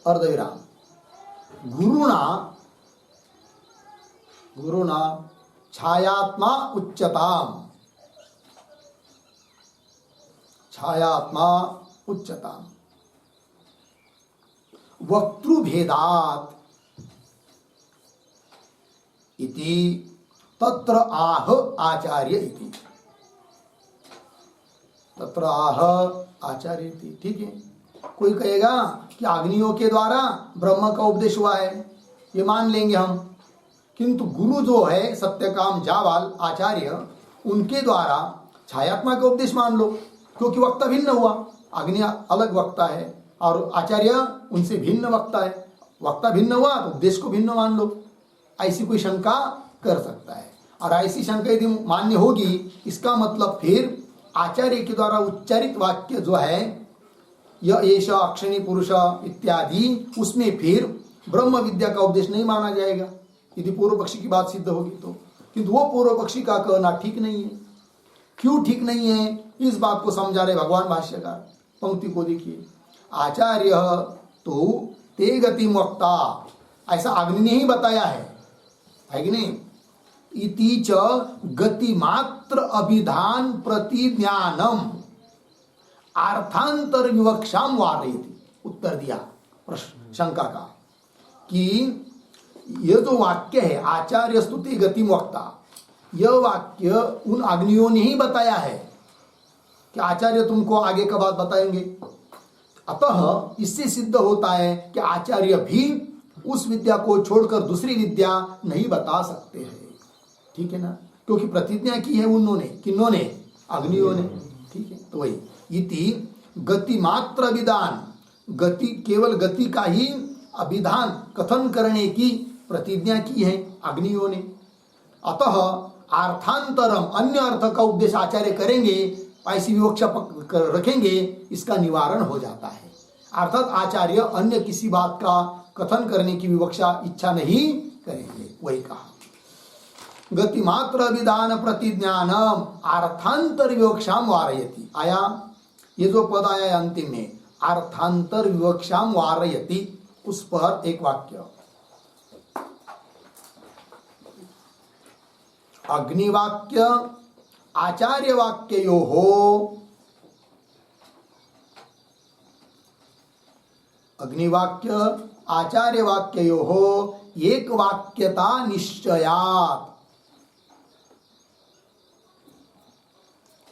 अर्धविराम, गुरुणा छायात्मा उच्यताम, छायात्मा उच्यताम वक्तृभेदात् इति तत्र आह आचार्य इति, तत्र आह आचार्य इति। ठीक है, कोई कहेगा कि अग्नियों के द्वारा ब्रह्म का उपदेश हुआ है, ये मान लेंगे हम, किंतु गुरु जो है सत्यकाम जावाल आचार्य, उनके द्वारा छायात्मा का उपदेश मान लो, क्योंकि वक्ता भिन्न हुआ, अग्नि अलग वक्ता है और आचार्य उनसे भिन्न वक्ता है, वक्ता भिन्न हुआ तो उपदेश को भिन्न मान लो, ऐसी कोई शंका कर सकता है। और ऐसी शंका यदि मान्य होगी, इसका मतलब फिर आचार्य के द्वारा उच्चारित वाक्य जो है यह एष अक्षिणी पुरुष इत्यादि, उसमें फिर ब्रह्म विद्या का उपदेश नहीं माना जाएगा, यदि पूर्व पक्षी की बात सिद्ध होगी तो। किंतु वो पूर्व पक्षी का कहना ठीक नहीं है। क्यों ठीक नहीं है, इस बात को समझा रहे भगवान भाष्यकार। पंक्ति को देखिए, आचार्य तो ते गति वक्ता, ऐसा अग्नि ने ही बताया है कि नहीं, इति च गति मात्र अभिधान प्रतिज्ञानम अर्थांतर विवक्षाम वारयति। उत्तर दिया प्रश्न शंका का कि यह जो वाक्य है आचार्य स्तुति गति वक्ता, यह वाक्य उन अग्नियों ने ही बताया है कि आचार्य तुमको आगे का बात बताएंगे। अतः इससे सिद्ध होता है कि आचार्य भी उस विद्या को छोड़कर दूसरी विद्या नहीं बता सकते हैं। ठीक है ना, क्योंकि प्रतिज्ञा की है उन्होंने, किन्होंने, अग्नियों ने। ठीक है, तो वही इति गति मात्र विधान, गति केवल गति का ही अभिधान कथन करने की प्रतिज्ञा की है अग्नियों ने। अतः अर्थांतरम, अन्य अर्थ का उपदेश आचार्य करेंगे, ऐसी विवक्षा रखेंगे, इसका निवारण हो जाता है। अर्थात आचार्य अन्य किसी बात का कथन करने की विवक्षा इच्छा नहीं करेंगे, वही कहा। गतिमात्र विधान प्रतिज्ञानम अर्थांतर विवक्षाम वारयति। आया ये जो पद आया है अंतिम में, अर्थांतर विवक्षाम वारयति, उस पर एक वाक्य, अग्निवाक्य आचार्य वाक्ययो हो, अग्निवाक्य आचार्य वाक्ययो हो एक वाक्यता निश्चयात,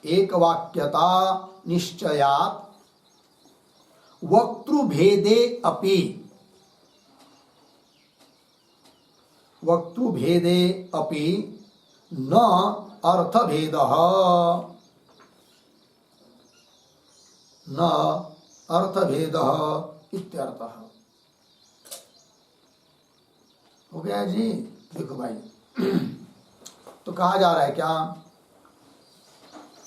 एक वाक्यता निश्चयात वक्तृभेदे अपि, वक्तृभेदे अपि न अर्थभेदः, न अर्थभेदः इत्यर्थः। हो गया जी। देखो भाई, तो कहा जा रहा है क्या,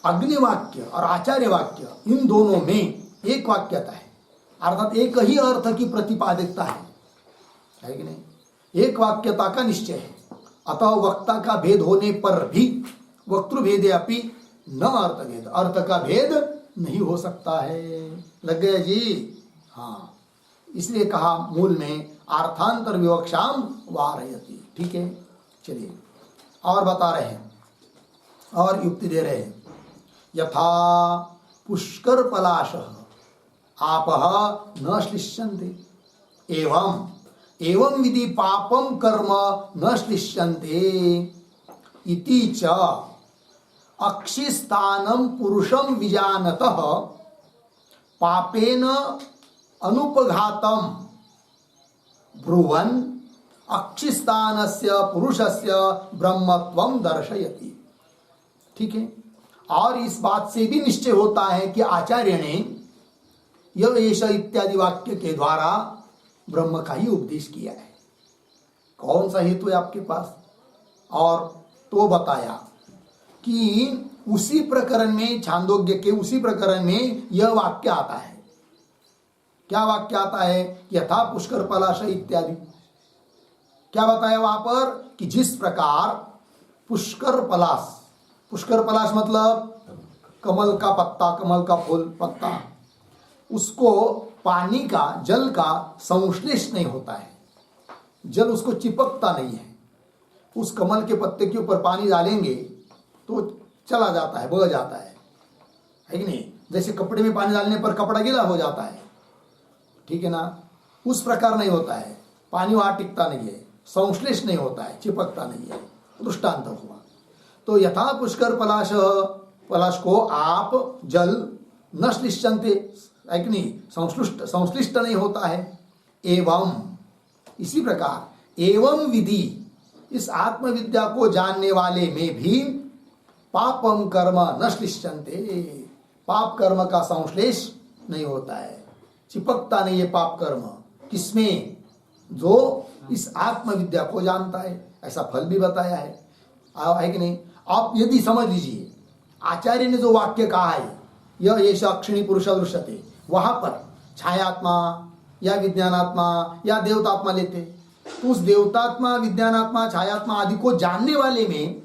अग्निवाक्य और आचार्य वाक्य इन दोनों में एक वाक्यता है, अर्थात एक ही अर्थ की प्रतिपादिकता है कि नहीं, एक वाक्यता का निश्चय है। अतः वक्ता का भेद होने पर भी वक्तृभेदे अपि न अर्थभेद, अर्थ का भेद नहीं हो सकता है। लग गया जी। हाँ, इसलिए कहा मूल में अर्थांतर विवक्षाम वारयति। ठीक है, चलिए और बता रहे हैं और युक्ति दे रहे हैं। यथा पुष्कर पलाशः आपः न श्लिष्यन्ते एवं एवं विधि पापम कर्म न श्लिष्यन्ते इति च अक्षिस्थानं पुरुषं विजानतः पापेन अनुपघातं ब्रुवन् अक्षिस्थानस्य पुरुषस्य ब्रह्मत्वं दर्शयति। ठीक है, और इस बात से भी निश्चय होता है कि आचार्य ने यह एष इत्यादि वाक्य के द्वारा ब्रह्म का ही उपदेश किया है। कौन सा हेतु है आपके पास? और तो बताया कि उसी प्रकरण में, छांदोग्य के उसी प्रकरण में यह वाक्य आता है। क्या वाक्य आता है? यथा पुष्कर पलाश इत्यादि। क्या बताया वहां पर कि जिस प्रकार पुष्कर पलाश, पुष्कर पलाश मतलब कमल का पत्ता, कमल का फूल पत्ता, उसको पानी का, जल का संश्लेष नहीं होता है, जल उसको चिपकता नहीं है। उस कमल के पत्ते के ऊपर पानी डालेंगे तो चला जाता है, बह जाता है कि नहीं? जैसे कपड़े में पानी डालने पर कपड़ा गीला हो जाता है, ठीक है ना? उस प्रकार नहीं होता है, पानी वहां टिकता नहीं है, संश्लेष नहीं होता है, चिपकता नहीं है। दृष्टांत हुआ। तो यथा पुष्कर पलाश, पलाश को आप जल न श्लिष्यन्ते, है कि नहीं? संश्लिष्ट नहीं होता है। एवं, इसी प्रकार एवं विधि, इस आत्मविद्या को जानने वाले में भी पापम कर्म न श्लिष्यन्ते, पाप कर्म का संश्लेष नहीं होता है, चिपकता नहीं है पाप कर्म। किसमें? जो इस आत्मविद्या को जानता है। ऐसा फल भी बताया है कि नहीं? आप यदि समझ लीजिए, आचार्य ने जो वाक्य कहा है, यह एष अक्षिणी पुरुष दृश्यते, वहां पर छायात्मा या विज्ञानात्मा या देवतात्मा लेते, तो उस देवतात्मा, विज्ञानात्मा, छायात्मा आदि को जानने वाले में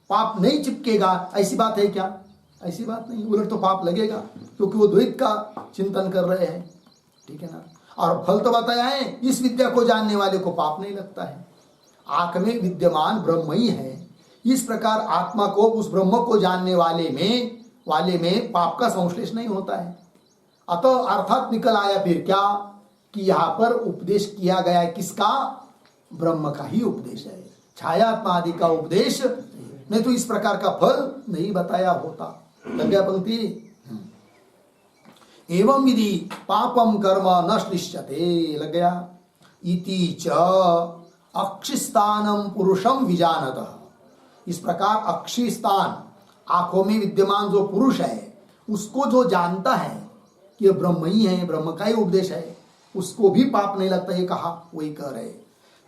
पाप नहीं चिपकेगा, ऐसी बात है क्या? ऐसी बात नहीं, उलट तो पाप लगेगा, क्योंकि वो द्वैत का चिंतन कर रहे हैं। ठीक है ना? और फल तो बताया है, इस विद्या को जानने वाले को पाप नहीं लगता है, आंख में विद्यमान ब्रह्म ही है। इस प्रकार आत्मा को, उस ब्रह्म को जानने वाले में पाप का संश्लेष नहीं होता है। अतः अर्थात निकल आया फिर क्या कि यहाँ पर उपदेश किया गया है किसका? ब्रह्म का ही उपदेश है, छायात्मा आदि का उपदेश नहीं, तो इस प्रकार का फल नहीं बताया होता। लग गया पंक्ति? एवं विधि पापम कर्म न श्लिष्यते, लग गया? इति च अक्षिस्थानम पुरुषम विजानतः, इस प्रकार अक्षिस्थान, आंखों में विद्यमान जो पुरुष है, उसको जो जानता है कि यह ब्रह्म ही है, ब्रह्म का ही उपदेश है, उसको भी पाप नहीं लगता। ये कहा, वही कह रहे।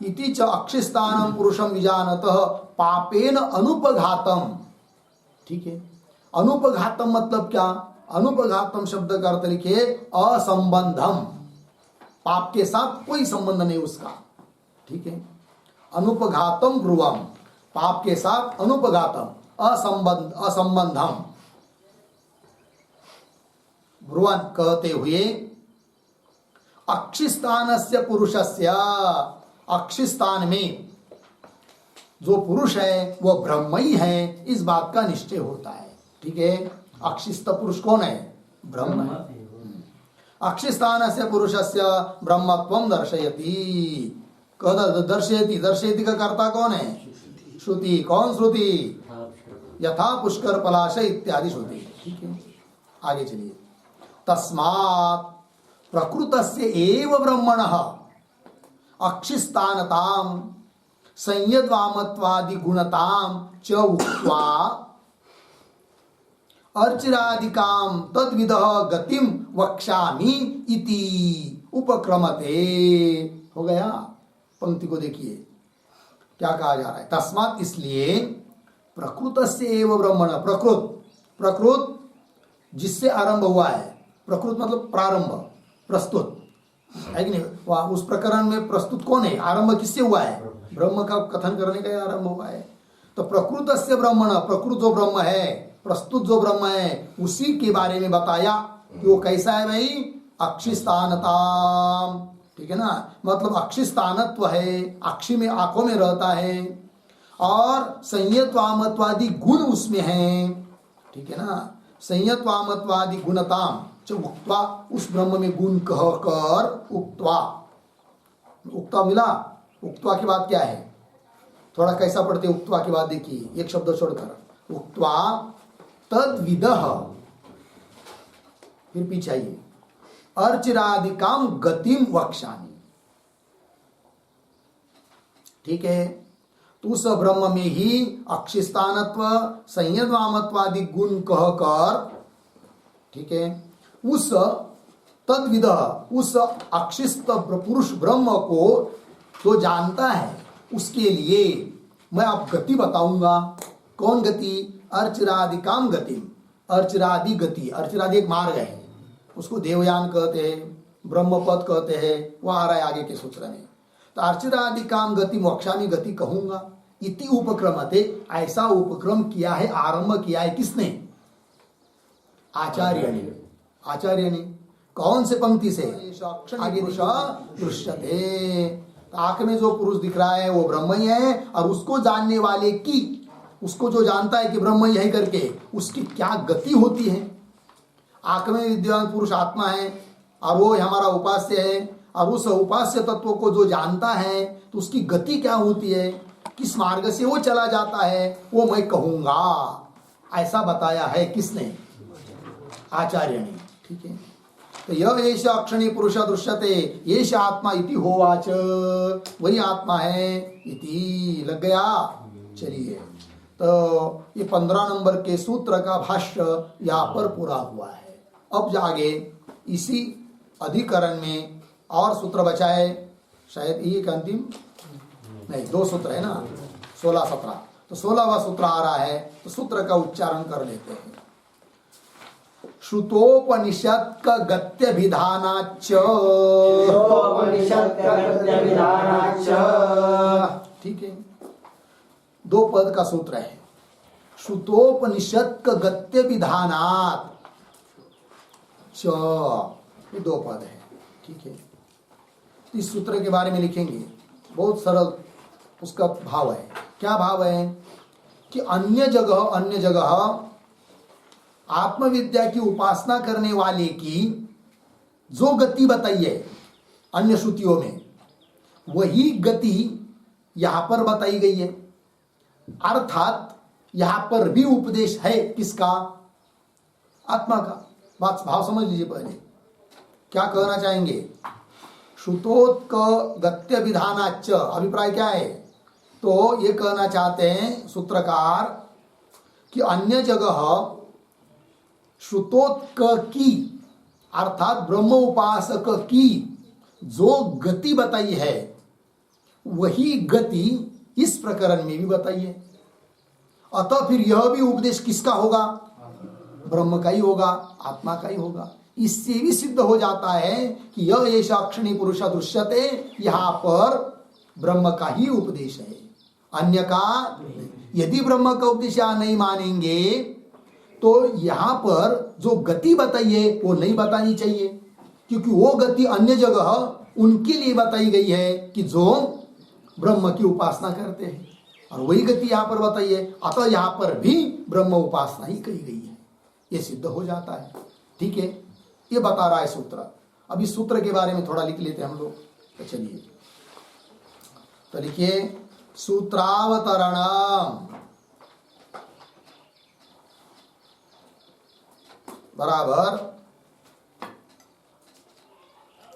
इति च अक्षिस्थानम पुरुषम विजानतः पापेन अनुपघातम। ठीक है, अनुपघातम मतलब क्या? अनुपघातम शब्द का अर्थ लिखे असंबंधम, पाप के साथ कोई संबंध नहीं उसका। ठीक है, अनुपघातम ब्रुवम, पाप के साथ अनुपघातम असंबंधम ब्रुवन कहते हुए अक्षिस्थानस्य पुरुषस्य, अक्षिस्थान में जो पुरुष है वह ब्रह्म ही है, इस बात का निश्चय होता है। ठीक है, अक्षिस्थ पुरुष कौन है? ब्रह्म है। अक्षिस्थानस्य पुरुषस्य ब्रह्मत्वं दर्शयति, दर्शयति, दर्शयति का कर्ता कौन है? श्रुति। कौन श्रुति? यथा पुष्कर पलाशय इत्यादि श्रुति। ठीक है, आगे चलिए। तस्मात् प्रकृतस्य एव ब्रह्मणः अक्षिस्थानतां संयद्वामत्वादि गुणतां च उक्त्वा अर्चिरादिकां तद्विदः गतिं वक्ष्यामि इति उपक्रमते। हो गया? पंक्ति को देखिए क्या कहा जा रहा है। तस्मात् इसलिए प्रकृतस्य एव ब्रह्मणः, प्रकृत जिससे आरंभ हुआ है, प्रकृत मतलब प्रारंभ, प्रस्तुत है कि नहीं? वह उस प्रकरण में प्रस्तुत कौन है? आरंभ किससे हुआ है? ब्रह्म का कथन करने का आरंभ हुआ है। तो प्रकृतस्य ब्रह्मण, प्रकृत जो ब्रह्म है, प्रस्तुत जो ब्रह्म है, उसी के बारे में बताया कि वो कैसा है भाई? अक्षिस्थानता। ठीक है ना, मतलब अक्षिस्थानत्व है, अक्षि में आंखों में रहता है, और संयत्वामत्वादि गुण उसमें है। ठीक है ना, संयत्वामत्वादि गुणताम जो उक्त्वा, उस ब्रह्म में गुण कह कर उक्त्वा, उक्ता मिला। उक्त्वा की बात क्या है? थोड़ा कैसा पढ़ते उक्त्वा की बात देखिए, एक शब्द छोड़कर। उक्त्वा तद्विदः, फिर पीछे आइए, अर्चिरादिकाम गतिम वक्ष्यामि। ठीक है, तो उस ब्रह्म में ही अक्षिस्थानत्व संयद्वामत्वादि गुण कहकर, ठीक है, उस तद्विद, उस अक्षिस्थ पुरुष ब्रह्म को जो जानता है, उसके लिए मैं आप गति बताऊंगा। कौन गति? अर्चिरादिकाम गति, अर्चिरादि गति। अर्चिरादि एक मार्ग है, उसको देवयान कहते हैं, ब्रह्मपद कहते हैं, वह आ रहा है आगे के सूत्र में। तो अर्चिरादिकाम गति मोक्षामी गति कहूंगा। इति उपक्रमते, ऐसा उपक्रम किया है, आरंभ किया है किसने? आचार्य ने। आचार्य ने कौन से पंक्ति से? आगे दृश्यते, आंख में जो पुरुष दिख रहा है वो ब्रह्म ही है, और उसको जानने वाले की, उसको जो जानता है कि ब्रह्म ही है करके, उसकी क्या गति होती है? आंख में विद्यमान पुरुष आत्मा है, और वो हमारा उपास्य है, और उस उपास्य तत्व को जो जानता है तो उसकी गति क्या होती है, किस मार्ग से वो चला जाता है, वो मैं कहूंगा। ऐसा बताया है किसने? आचार्य ने। ठीक है, तो यह एष अक्षणी पुरुष दृश्यते एष आत्मा इति होवाच, वही आत्मा है इति। लग गया? चलिए, तो ये 15 नंबर के सूत्र का भाष्य यहाँ पर पूरा हुआ है। अब जागे इसी अधिकरण में और सूत्र बचाए, शायद एक अंतिम नहीं, 2 सूत्र है ना, 16-17। तो 16वां सूत्र आ रहा है, तो सूत्र का उच्चारण कर लेते हैं। श्रुतोपनिषद का गत्यभिधानाच्च, ठीक है, 2 पद का सूत्र है। श्रुतोपनिषद का गत्यभिधानात् च, ये 2 पद है। ठीक है, इस सूत्र के बारे में लिखेंगे, बहुत सरल उसका भाव है। क्या भाव है? कि अन्य जगह आत्मविद्या की उपासना करने वाले की जो गति बताई है अन्य श्रुतियों में, वही गति यहां पर बताई गई है। अर्थात यहां पर भी उपदेश है किसका? आत्मा का। बात भाव समझ लीजिए। पहले क्या कहना चाहेंगे? श्रुतोत्क गत्य विधानाच्च, अभिप्राय क्या है? तो ये कहना चाहते हैं सूत्रकार कि अन्य जगह श्रुतोत्क की, अर्थात ब्रह्म उपासक की जो गति बताई है, वही गति इस प्रकरण में भी बताई है। अतः फिर यह भी उपदेश किसका होगा? ब्रह्म का ही होगा, आत्मा का ही होगा। इससे भी सिद्ध हो जाता है कि यह ऐसा अक्षणी पुरुष दृश्यते, यहां पर ब्रह्म का ही उपदेश है। अन्य का। यदि ब्रह्म का उपदेश यहाँ नहीं मानेंगे तो यहाँ पर जो गति बताइए वो नहीं बतानी चाहिए, क्योंकि वो गति अन्य जगह उनके लिए बताई गई है कि जो ब्रह्म की उपासना करते हैं, और वही गति यहाँ पर बताइए, अतः यहाँ पर भी ब्रह्म उपासना ही कही गई है, ये सिद्ध हो जाता है। ठीक है, ये बता रहा है सूत्र। अब इस सूत्र के बारे में थोड़ा लिख लेते हैं हम लोग। तो चलिए, तो लिखिए सूत्रावतरण। बराबर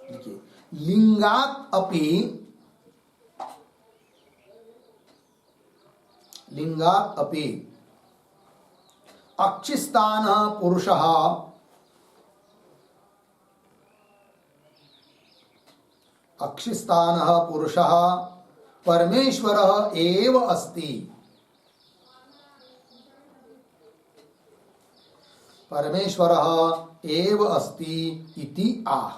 लिखिए लिंगात अपि अक्षिस्थान पुरुषः परमेश्वरः एव अस्ति। परमेश्वरः एव अस्ति इति आह।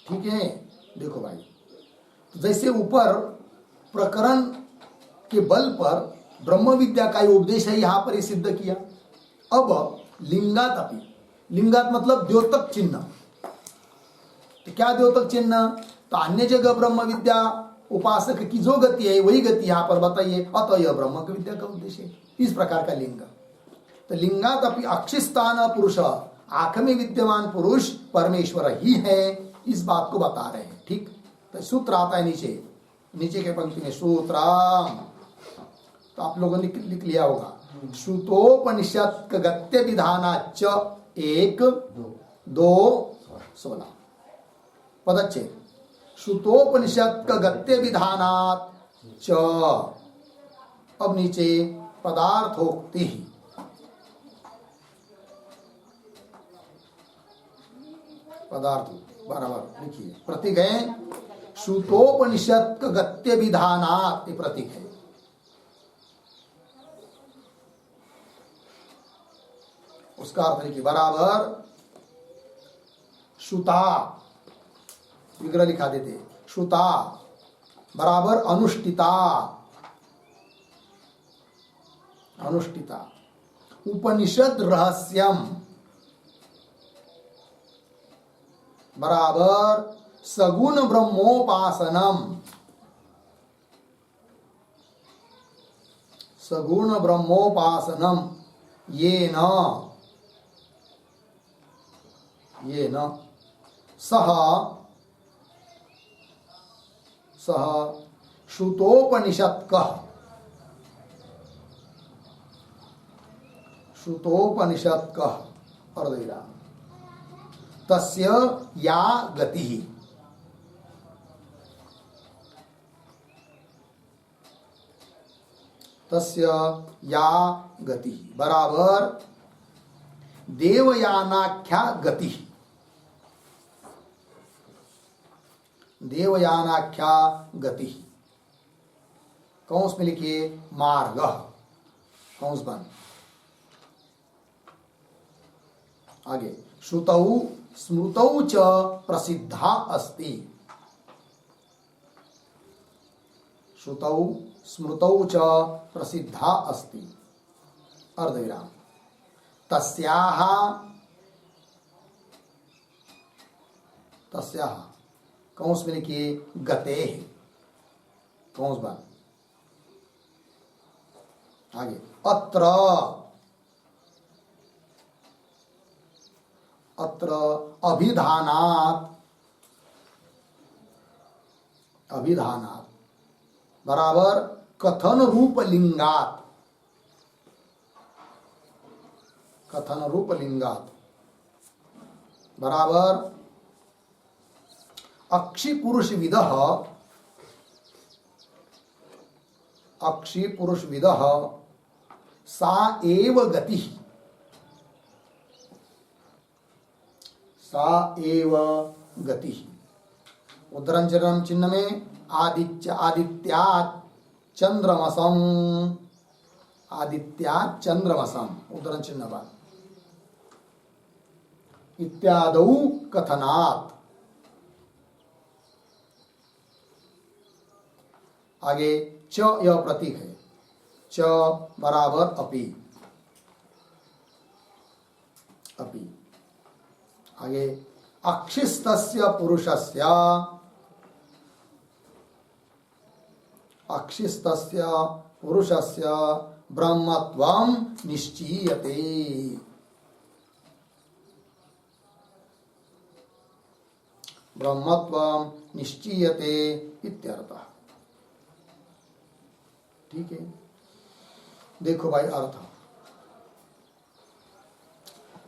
ठीक है, देखो भाई, तो जैसे ऊपर प्रकरण के बल पर ब्रह्म विद्या का ही उपदेश है, यहां पर ही सिद्ध किया। अब लिंगात अपि, लिंगात मतलब द्योतक चिन्ह। तो क्या द्योतक चिन्ह? तो अन्य जगह ब्रह्म विद्या उपासक की जो गति है वही गति यहां पर बताइए, अतः यह ब्रह्म की विद्या का उद्देश्य है। इस प्रकार का लिंग। तो लिंगात अपि अक्षिस्थान पुरुष, आंख में विद्यमान पुरुष परमेश्वर ही है, इस बात को बता रहे हैं। ठीक, तो सूत्र आता है नीचे के पंक्ति में सूत्र, तो आप लोगों ने लिख लिया होगा। श्रुतोपनिषद गत्य विधानाच 1, 2, 16 पदच्छेद। श्रुतोपनिषद गत्य विधानात च, अब नीचे पदार्थोक्ति। पदार्थ बराबर लिखिए, प्रतीक है श्रुतोपनिषद गत्य विधानात, ये प्रतीक है। उसका अर्थ लिखिए बराबर श्रुता, विग्रह लिखा देते, श्रुता बराबर अनुष्ठिता, अनुष्ठिता उपनिषद रहस्यम बराबर सगुण ब्रह्मोपासनम, सगुण ब्रह्मोपासनम ये न सह श्रुतोपनिषद अर्धविराम तस्य या गति, तस्य या गति बराबर देवयानाख्या गति, देवयानाख्या गति। कौंस में लिखिए मार्ग, कौंस बंद। आगे श्रुतौ स्मृतौ च प्रसिद्धा अस्ति, श्रुतौ स्मृतौ च प्रसिद्धा अस्ति अर्धविराम। तस्याः कौंस में लिखिए गते, कौंस बंद। आगे अत्र अभिधानात बराबर कथन रूप लिंगात, कथन रूप लिंगात बराबर अक्षि पुरुष विदः सा एव गति, सा एव गति। उद्धरण चरण चिन्ह में आदित्यात् चंद्रमसम उद्धरण चिन्ह बाद इत्यादौ कथनात् आगे च यह प्रतीक है, च बराबर अपि, अपि। आगे अक्षिस्तस्य पुरुषस्य, अक्षिस्तस्य पुरुषस्य ब्रह्मत्वं निश्चीयते। ब्रह्मत्वं निश्चीयते इत्यर्थः। ठीक है, देखो भाई अर्थ।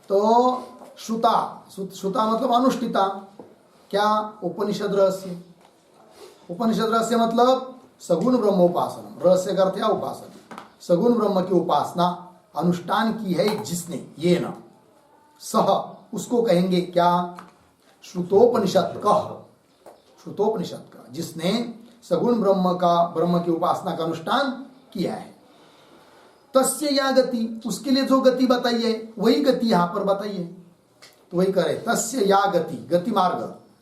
तो श्रुता, श्रुता मतलब अनुष्ठिता। क्या? उपनिषद रहस्य। उपनिषद रहस्य मतलब सगुण ब्रह्मोपासना। रहस्य का अर्थ है उपासना। सगुण ब्रह्म की उपासना अनुष्ठान की है जिसने, ये न सह, उसको कहेंगे क्या? श्रुतोपनिषद का, श्रुतोपनिषद का, जिसने सगुण ब्रह्म का, ब्रह्म की उपासना का अनुष्ठान किया है। तस्य या गति, उसके लिए जो गति बताइए वही गति यहां पर बताइए। तो वही करे, तस्य या गति, गति मार्ग।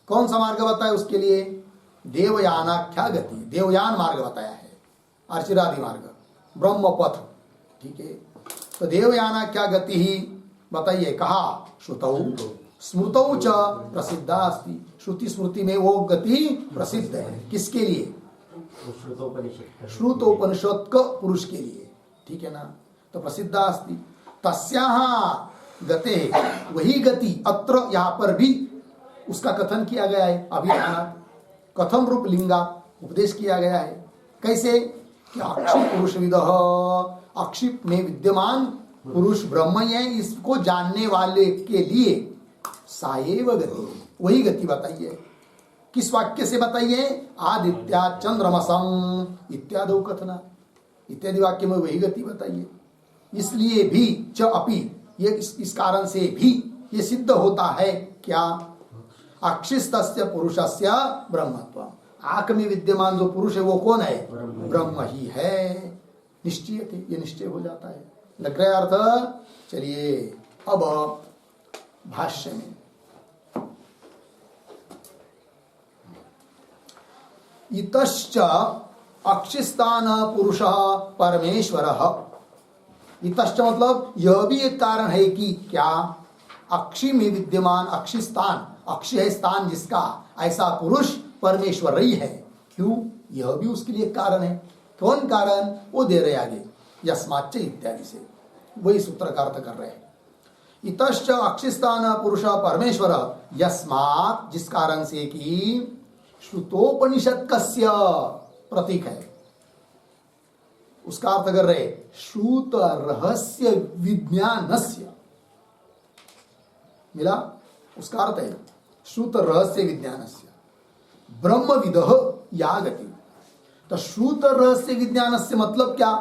कौन सा मार्ग बताया उसके लिए? देवयानाख्या गति, देवयान मार्ग बताया है, अर्चिरादि मार्ग, ब्रह्म पथ। ठीक है, तो देवयानाख्या गति ही बताइए। कहा? श्रुतौ स्मृतौ च प्रसिद्धा अस्ति। श्रुति स्मृति में वो गति प्रसिद्ध है। किसके लिए? श्रुतोपनिषद का पुरुष के लिए। ठीक है ना, तो प्रसिद्धा अस्ति तस्याः गते, वही गति अत्र, यहाँ पर भी उसका कथन किया गया है। अभिधानात् कथम रूप लिंगा उपदेश किया गया है। कैसे? कि अक्षि पुरुष विदः, अक्षिप में विद्यमान पुरुष ब्रह्म है, इसको जानने वाले के लिए साएव गति, वही गति बताइए। किस वाक्य से बताइए? आदित्या चंद्रमसम इत्यादि कथना, इत्यादि वाक्य में वही गति बताइए। इसलिए भी च अपि, ये इस कारण से भी ये सिद्ध होता है क्या? अक्षिस्तस्य पुरुषस्य ब्रह्मत्व, आंख में विद्यमान जो पुरुष है वो कौन है? ब्रह्म ही है। निश्चय थे, ये निश्चय हो जाता है। लग रहा है अर्थ? चलिए अब भाष्य में, इतश्च अक्षिस्तान पुरुष परमेश्वर। इतश्च मतलब यह भी एक कारण है कि क्या? अक्षि में विद्यमान, अक्षिस्तान, अक्षि है स्थान जिसका, ऐसा पुरुष परमेश्वर ही है। क्यों? यह भी उसके लिए कारण है। कौन कारण? वो दे रहे आगे, यस्माच्च इत्यादि से, वही सूत्र का अर्थ कर रहे हैं। इतश्च अक्षिस्तान पुरुष परमेश्वर, यस्मात्, जिस कारण से कि श्रुतोपनिषद कस्य प्रतीक है, उसका अर्थ कर रहे श्रुत रहस्य विज्ञानस्य। मिला? उसका अर्थ है श्रुत रहस्य विज्ञानस्य ब्रह्मविदः या गति। तो श्रुत रहस्य विज्ञानस्य मतलब क्या?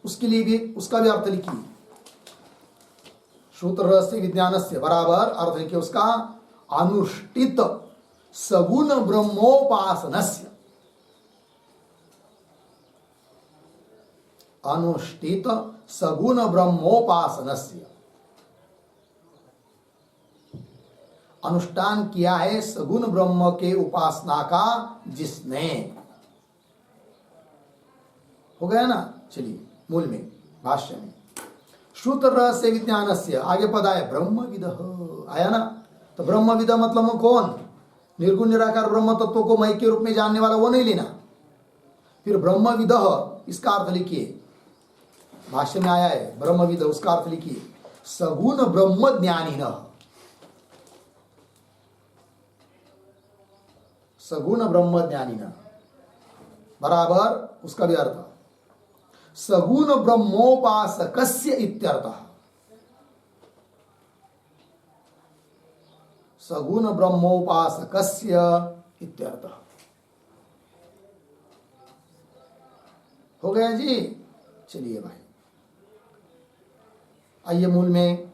उसके लिए भी, उसका भी अर्थ लिखिए। श्रुत रहस्य विज्ञानस्य बराबर अर्थ लिखिए उसका, अनुष्ठित सगुण ब्रह्मोपासनस्य, अनुष्ठित सगुण ब्रह्मोपासनस्य, अनुष्ठान किया है सगुण ब्रह्म के उपासना का जिसने। हो गया ना? चलिए मूल में, भाष्य में, श्रुत रहस्य विज्ञानस्य, आगे पद आया ब्रह्मविदः, आया ना? तो ब्रह्मविद मतलब कौन? निर्गुण निराकार ब्रह्म तत्व को मय के रूप में जानने वाला, वो नहीं लेना। फिर ब्रह्मविदः, इसका अर्थ लिखिए, भाष्य में आया है ब्रह्मविद, उसका अर्थ लिखिए सगुण ब्रह्म ज्ञानिनः, सगुण ब्रह्म ज्ञानिनः बराबर उसका भी अर्थ सगुण ब्रह्मोपासकस्य इत्यर्थः, सगुण ब्रह्मोपासकस्य इत्यर्थः। हो गया जी? चलिए भाई आइए मूल में।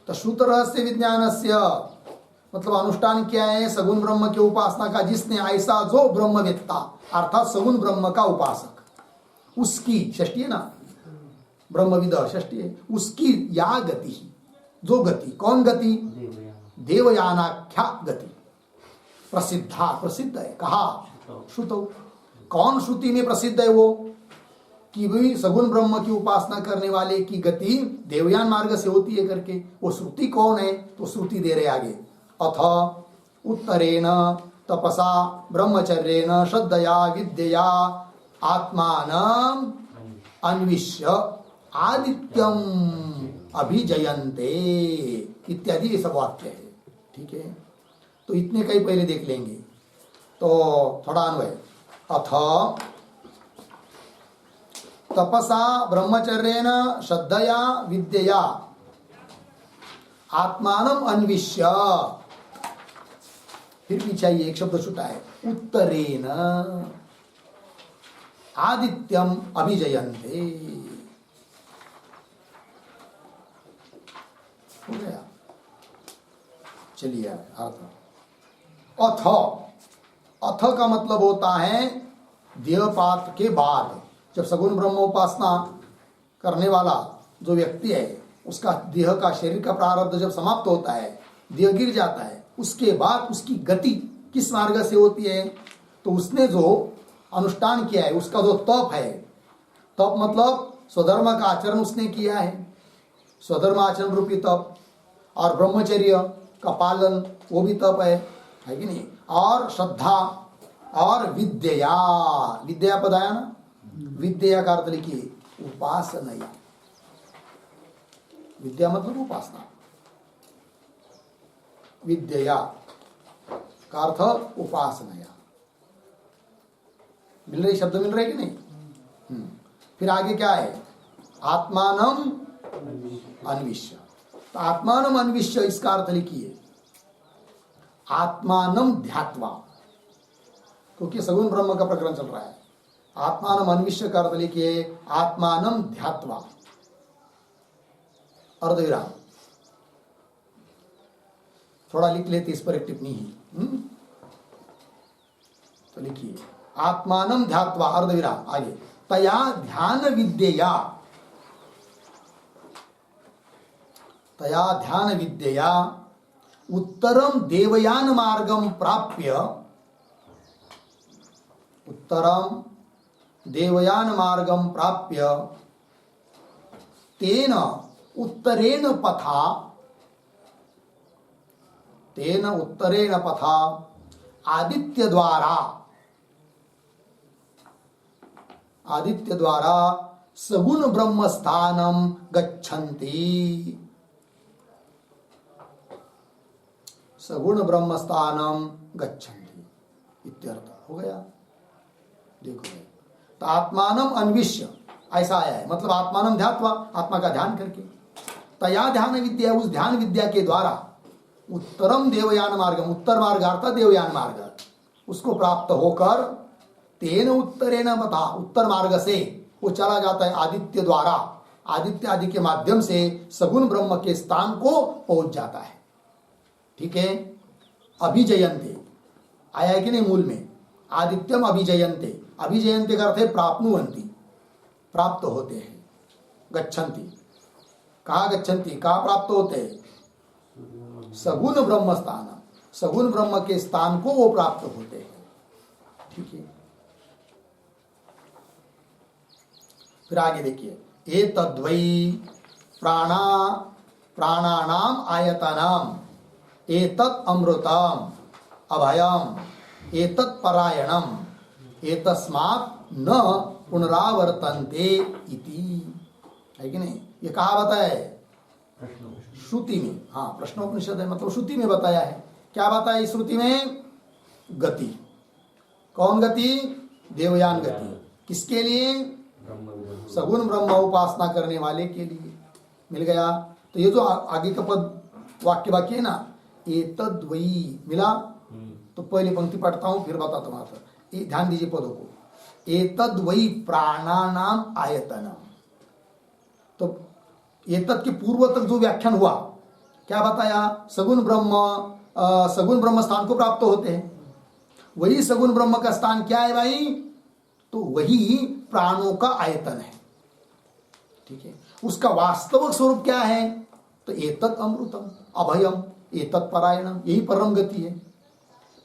तो श्रुत रहस्य विज्ञानस्य मतलब अनुष्ठान किया है सगुण ब्रह्म की उपासना का जिसने, ऐसा जो ब्रह्मवेत्ता अर्थात सगुण ब्रह्म का उपासक, उसकी, षष्ठी है ना, ब्रह्मविद षष्ठी है, उसकी या गति, जो गति, कौन गति? देवयानाख्या गति, प्रसिद्धा, प्रसिद्ध है। कहा? श्रुतौ, कौन श्रुति में प्रसिद्ध है वो कि भाई सगुण ब्रह्म की उपासना करने वाले की गति देवयान मार्ग से होती है करके, वो श्रुति कौन है? तो श्रुति दे रहे आगे, अथ उत्तरेण तपसा ब्रह्मचर्येण श्रद्धया विद्यया आत्मानं अन्विष्य आदित्यम अभिजयन्ते इत्यादि ये सब वाक्य है। ठीक है, तो इतने कई पहले देख लेंगे। तो थोड़ा अन्वय, अथ तपसा ब्रह्मचर्येण श्रद्धया विद्यया आत्मानं अन्विष्य, फिर भी चाहिए एक शब्द छूटा है, उत्तरेण आदित्यम अभिजयन्ते। हो गया, चलिए अर्थ। अथ, अथ का मतलब होता है देहपात के बाद, जब सगुण ब्रह्मोपासना करने वाला जो व्यक्ति है उसका देह का, शरीर का प्रारब्ध जब समाप्त होता है, देह गिर जाता है, उसके बाद उसकी गति किस मार्ग से होती है? तो उसने जो अनुष्ठान किया है, उसका जो तप है, तप मतलब स्वधर्म का आचरण उसने किया है, स्वधर्म आचरण रूपी तप, और ब्रह्मचर्य का पालन वो भी तप है कि नहीं? और श्रद्धा और विद्या, विद्या पद आया ना, विद्या का अर्थ लिखिए उपासना। विद्या मतलब उपासना, विद्या का अर्थ उपासना। मिल रही, शब्द मिल रहे कि नहीं? फिर आगे क्या है? आत्मानम अन्विष्य। तो आत्मानम अन्विष्य इसका अर्थ लिखिए आत्मानम ध्यात्वा, क्योंकि सगुण ब्रह्म का प्रकरण चल रहा है। आत्मानम अन्विष्य का अर्थ लिखिए आत्मानम ध्यात्वा, अर्धविराम। थोड़ा लिख लेते इस पर एक टिप्पणी ही। तो लिखिए आत्मानम ध्यात्वा अर्धविराम, आगे तया ध्यान विद्यया, तया ध्यान विद्यया उत्तरम देवयान मार्गम प्राप्य, उत्तरम देवयान मार्गम प्राप्य तेन उत्तरेण पथा, तेन उत्तरेण पथा आदित्य द्वारा, आदित्य द्वारा सगुण ब्रह्म स्थानम गच्छन्ति, सगुण ब्रह्म स्थानम गच्छन्ति इत्यर्थ हो गया। देखो तो आत्मानम अन्विष्य ऐसा आया है, मतलब आत्मानम ध्यात्वा, आत्मा का ध्यान करके, तया ध्यान विद्या, उस ध्यान विद्या के द्वारा उत्तरम देवयान मार्गम, उत्तर मार्ग अर्थात देवयान मार्ग, उसको प्राप्त होकर तेन उत्तरेण पथा, उत्तर मार्ग से वो चला जाता है आदित्य द्वारा, आदित्य आदि के माध्यम से सगुण ब्रह्म के स्थान को पहुंच जाता है। ठीक है, अभिजयन्ते आया है कि नहीं मूल में, आदित्यम अभिजयन्ते, अभिजयन्ते का अर्थ है प्राप्नुवन्ति, प्राप्त होते हैं। गच्छन्ति, कहाँ गच्छन्ति, कहाँ प्राप्त होते हैं? सगुण ब्रह्म स्थान, सगुण ब्रह्म के स्थान को वो प्राप्त होते हैं। ठीक है, फिर आगे देखिए, एतद्वै प्राणा प्राणानाम आयतनम एतत् अमृतम अभयम एतत् परायणम एतस्मात् न पुनरावर्तन्ते इति, है कि नहीं? ये कहाँ बताया है? श्रुति में। हाँ, प्रश्नोपनिषद है, मतलब श्रुति में बताया है। क्या बताया इस श्रुति में? गति। कौन गति? देवयान गति। किसके लिए? सगुण ब्रह्म उपासना करने वाले के लिए। मिल गया। तो ये जो आगे का पद वाक्य है ना, एतद्वयी मिला। तो पहली पंक्ति पढ़ता हूं फिर बताता हूं आपको। ये ध्यान दीजिए पदों को। एतद्वयी प्राणानाम आयतनम। तो एतद के पूर्व तक जो व्याख्यान हुआ, क्या बताया? सगुण ब्रह्म स्थान को प्राप्त होते हैं। वही सगुण ब्रह्म का स्थान क्या है भाई? तो वही प्राणों का आयतन है। ठीक है, उसका वास्तविक स्वरूप क्या है? तो एतत् अमृतम अभयम एतत् परायणम, यही परम गति है।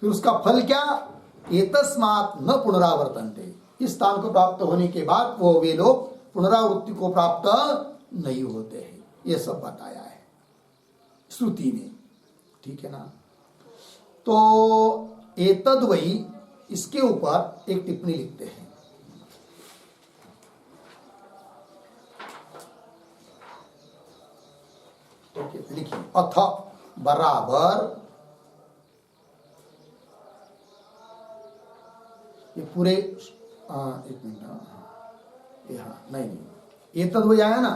फिर उसका फल क्या? एतस्मात् न पुनरावर्तन्ते, इस स्थान को प्राप्त होने के बाद वो वे लोग पुनरावृत्ति को प्राप्त नहीं होते हैं। ये सब बताया है श्रुति में, ठीक है ना। तो एतद वही, इसके ऊपर एक टिप्पणी लिखते हैं। लिखिए, अथ बराबर, ये पूरे एक मिनट, हाँ नहीं, एतद वही आया ना,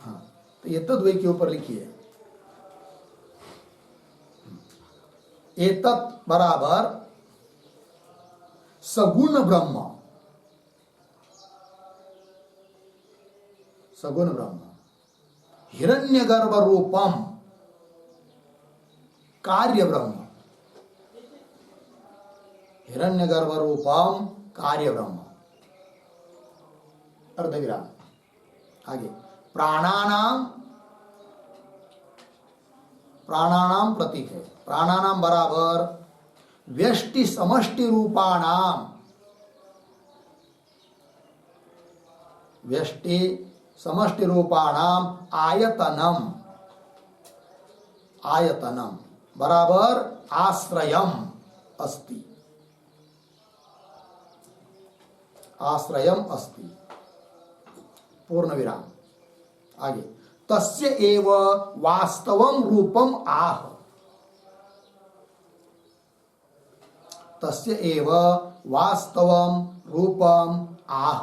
हाँ, तो एतद वही के ऊपर लिखिए, एतत् बराबर सगुण ब्रह्म, सगुण ब्रह्म हिरण्यगर्भ रूपम कार्य ब्रह्म, हिरण्यगर्भ रूपम कार्य ब्रह्म, अर्धविराम। आगे, प्राणानाम, प्राणानाम प्रतीक है, प्राणानाम बराबर व्यष्टि समष्टि रूपाणाम, व्यष्टि समष्टि रूपाणाम आयतनम, आयतनम बराबर आश्रयम अस्ति, आश्रयम अस्ति, पूर्ण विराम। आगे, तस्य एव वास्तवम रूपम आह, तस्य एव वास्तवम रूपम आह,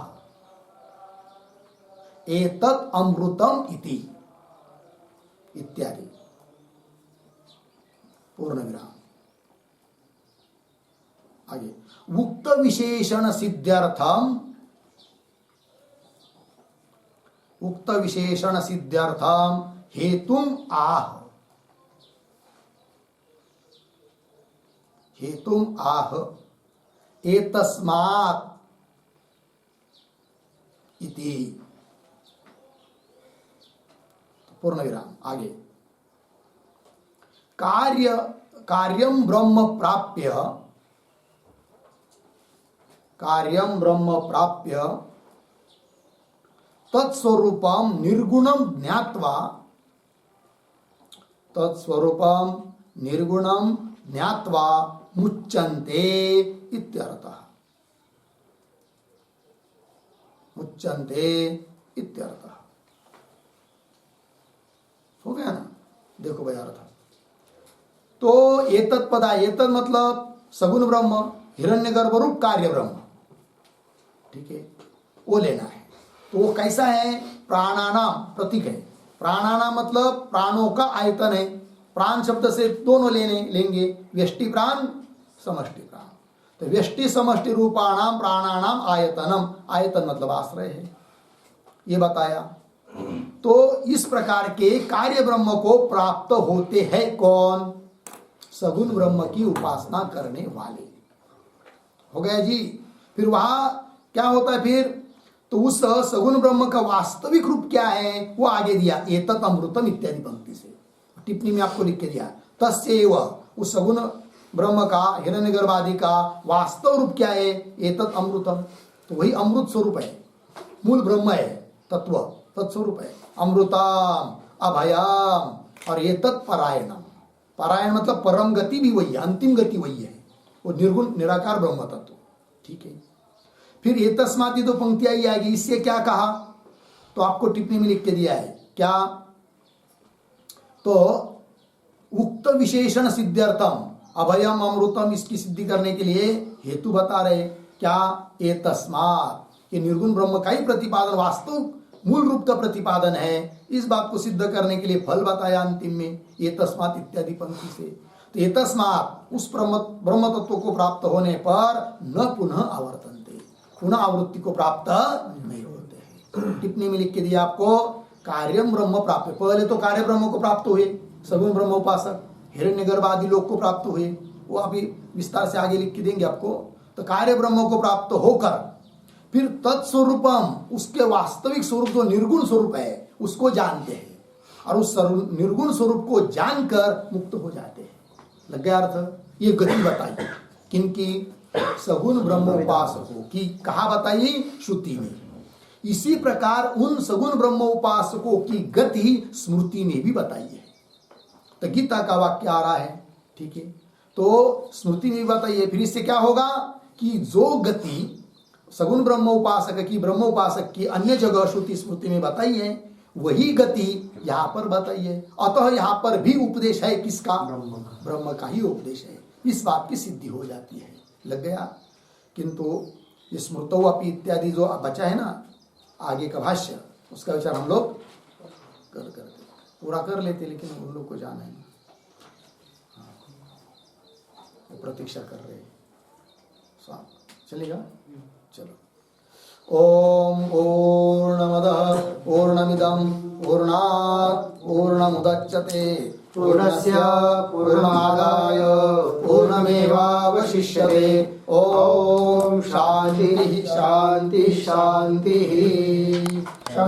एतत् अमृतम इति, इत्यादि, पूर्ण विराम। आगे, उक्त विशेषण सिद्ध्यर्थम, उक्त विशेषण सिद्ध्यर्थम हेतुम आह, हेतुम आह एतस्मात् इति, पूर्ण विराम। आगे, कार्य कार्यम ब्रह्म प्राप्य, कार्यम ब्रह्म प्राप्य तत्स्वरूपम निर्गुणम ज्ञात्वा, तत्स्वरूपम निर्गुणम ज्ञात्वा मुच्यन्ते इत्यर्थः, मुच्यन्ते इत्यर्थः। हो गया ना, देखो भाई अर्थ। तो एतत् पदा, एतत् मतलब सगुण ब्रह्म, हिरण्यगर्भ रूप कार्य ब्रह्म, ठीक है, वो लेना है। तो वो कैसा है? प्राणानाम प्रतीक है, प्राणानाम मतलब प्राणों का आयतन है, प्राण शब्द से दोनों लेंगे, व्यष्टि प्राण समष्टि प्राण, तो व्यष्टि समष्टि रूपाणाम प्राणानाम आयतनम, आयतन मतलब आश्रय है, ये बताया। तो इस प्रकार के कार्य ब्रह्म को प्राप्त होते हैं कौन? सगुण ब्रह्म की उपासना करने वाले। हो गया जी। फिर वहां क्या होता है फिर? तो उस सगुण ब्रह्म का वास्तविक रूप क्या है वो आगे दिया, एतत् अमृतम इत्यादि पंक्ति से, टिप्पणी में आपको लिख के दिया। तस्यैव, उस सगुण ब्रह्म का, हिरण्यगर्भ आदि का वास्तव रूप क्या है? एतत् अमृतम, तो वही अमृत स्वरूप है, मूल ब्रह्म है, तत्व तत्स्वरूप है। अमृतम, अभयम और एतत् परायणम, परायण मतलब परम गति भी वही है, अंतिम गति वही है, वो निर्गुण निराकार ब्रह्म तत्व, ठीक है। फिर एतस्मात् ये दो पंक्तियां ही आएगी, इससे क्या कहा? तो आपको टिप्पणी में लिख के दिया है क्या? तो उक्त विशेषण सिद्ध्यर्थम, अभयम अमृतम, इसकी सिद्धि करने के लिए हेतु बता रहे क्या? एतस्मात्, ये निर्गुण ब्रह्म का ही प्रतिपादन, वास्तव मूल रूप का प्रतिपादन है, इस बात को सिद्ध करने के लिए फल बताया अंतिम में, एतस्मात् इत्यादि पंक्ति से। तो एतस्मात्, उस ब्रह्म तत्व को प्राप्त होने पर न पुनः आवर्तन्ते, पुनः आवृत्ति को प्राप्त नहीं होते हैं। टिप्पणी में लिख के दिया आपको, कार्यम ब्रह्म प्राप्त, पहले तो कार्य ब्रह्म को प्राप्त हुए सगुण ब्रह्म उपासक, हिरण्यगर्भ आदि लोग को प्राप्त हुए, वो अभी विस्तार से आगे लिख के देंगे आपको। तो कार्य ब्रह्म को प्राप्त होकर फिर तत्स्वरूपम, उसके वास्तविक स्वरूप जो निर्गुण स्वरूप है उसको जानते हैं, और उस निर्गुण स्वरूप को जानकर मुक्त हो जाते हैं। लग गया अर्थ? ये गति बताई किनकी? सगुण ब्रह्म उपासकों की कहा बताई श्रुति में, इसी प्रकार उन सगुण ब्रह्म उपासकों की गति स्मृति में भी बताई है। तो गीता का वाक्य आ रहा है, ठीक है, तो स्मृति में भी बताइए। फिर इससे क्या होगा कि जो गति सगुण ब्रह्म उपासक की, ब्रह्म उपासक की अन्य जगह श्रुति स्मृति में बताई है, वही गति यहां पर बताई है। अतः यहां पर भी उपदेश है किसका? ब्रह्म का ही उपदेश है। इस बात की सिद्धि हो जाती है। लग गया। किंतु स्मृतो अपि इत्यादि जो बचा है ना आगे का भाष्य, उसका विचार हम लोग करते पूरा कर लेते, लेकिन उन लोग को जाना है, वो प्रतीक्षा कर रहे हैं। चलेगा? चलो। ओम पूर्णमदः पूर्णमिदं पूर्णात् पूर्णमुदच्यते पूर्णस्य पूर्णमादाय पूर्णमेवावशिष्यते। ओम शांति शांति शांति।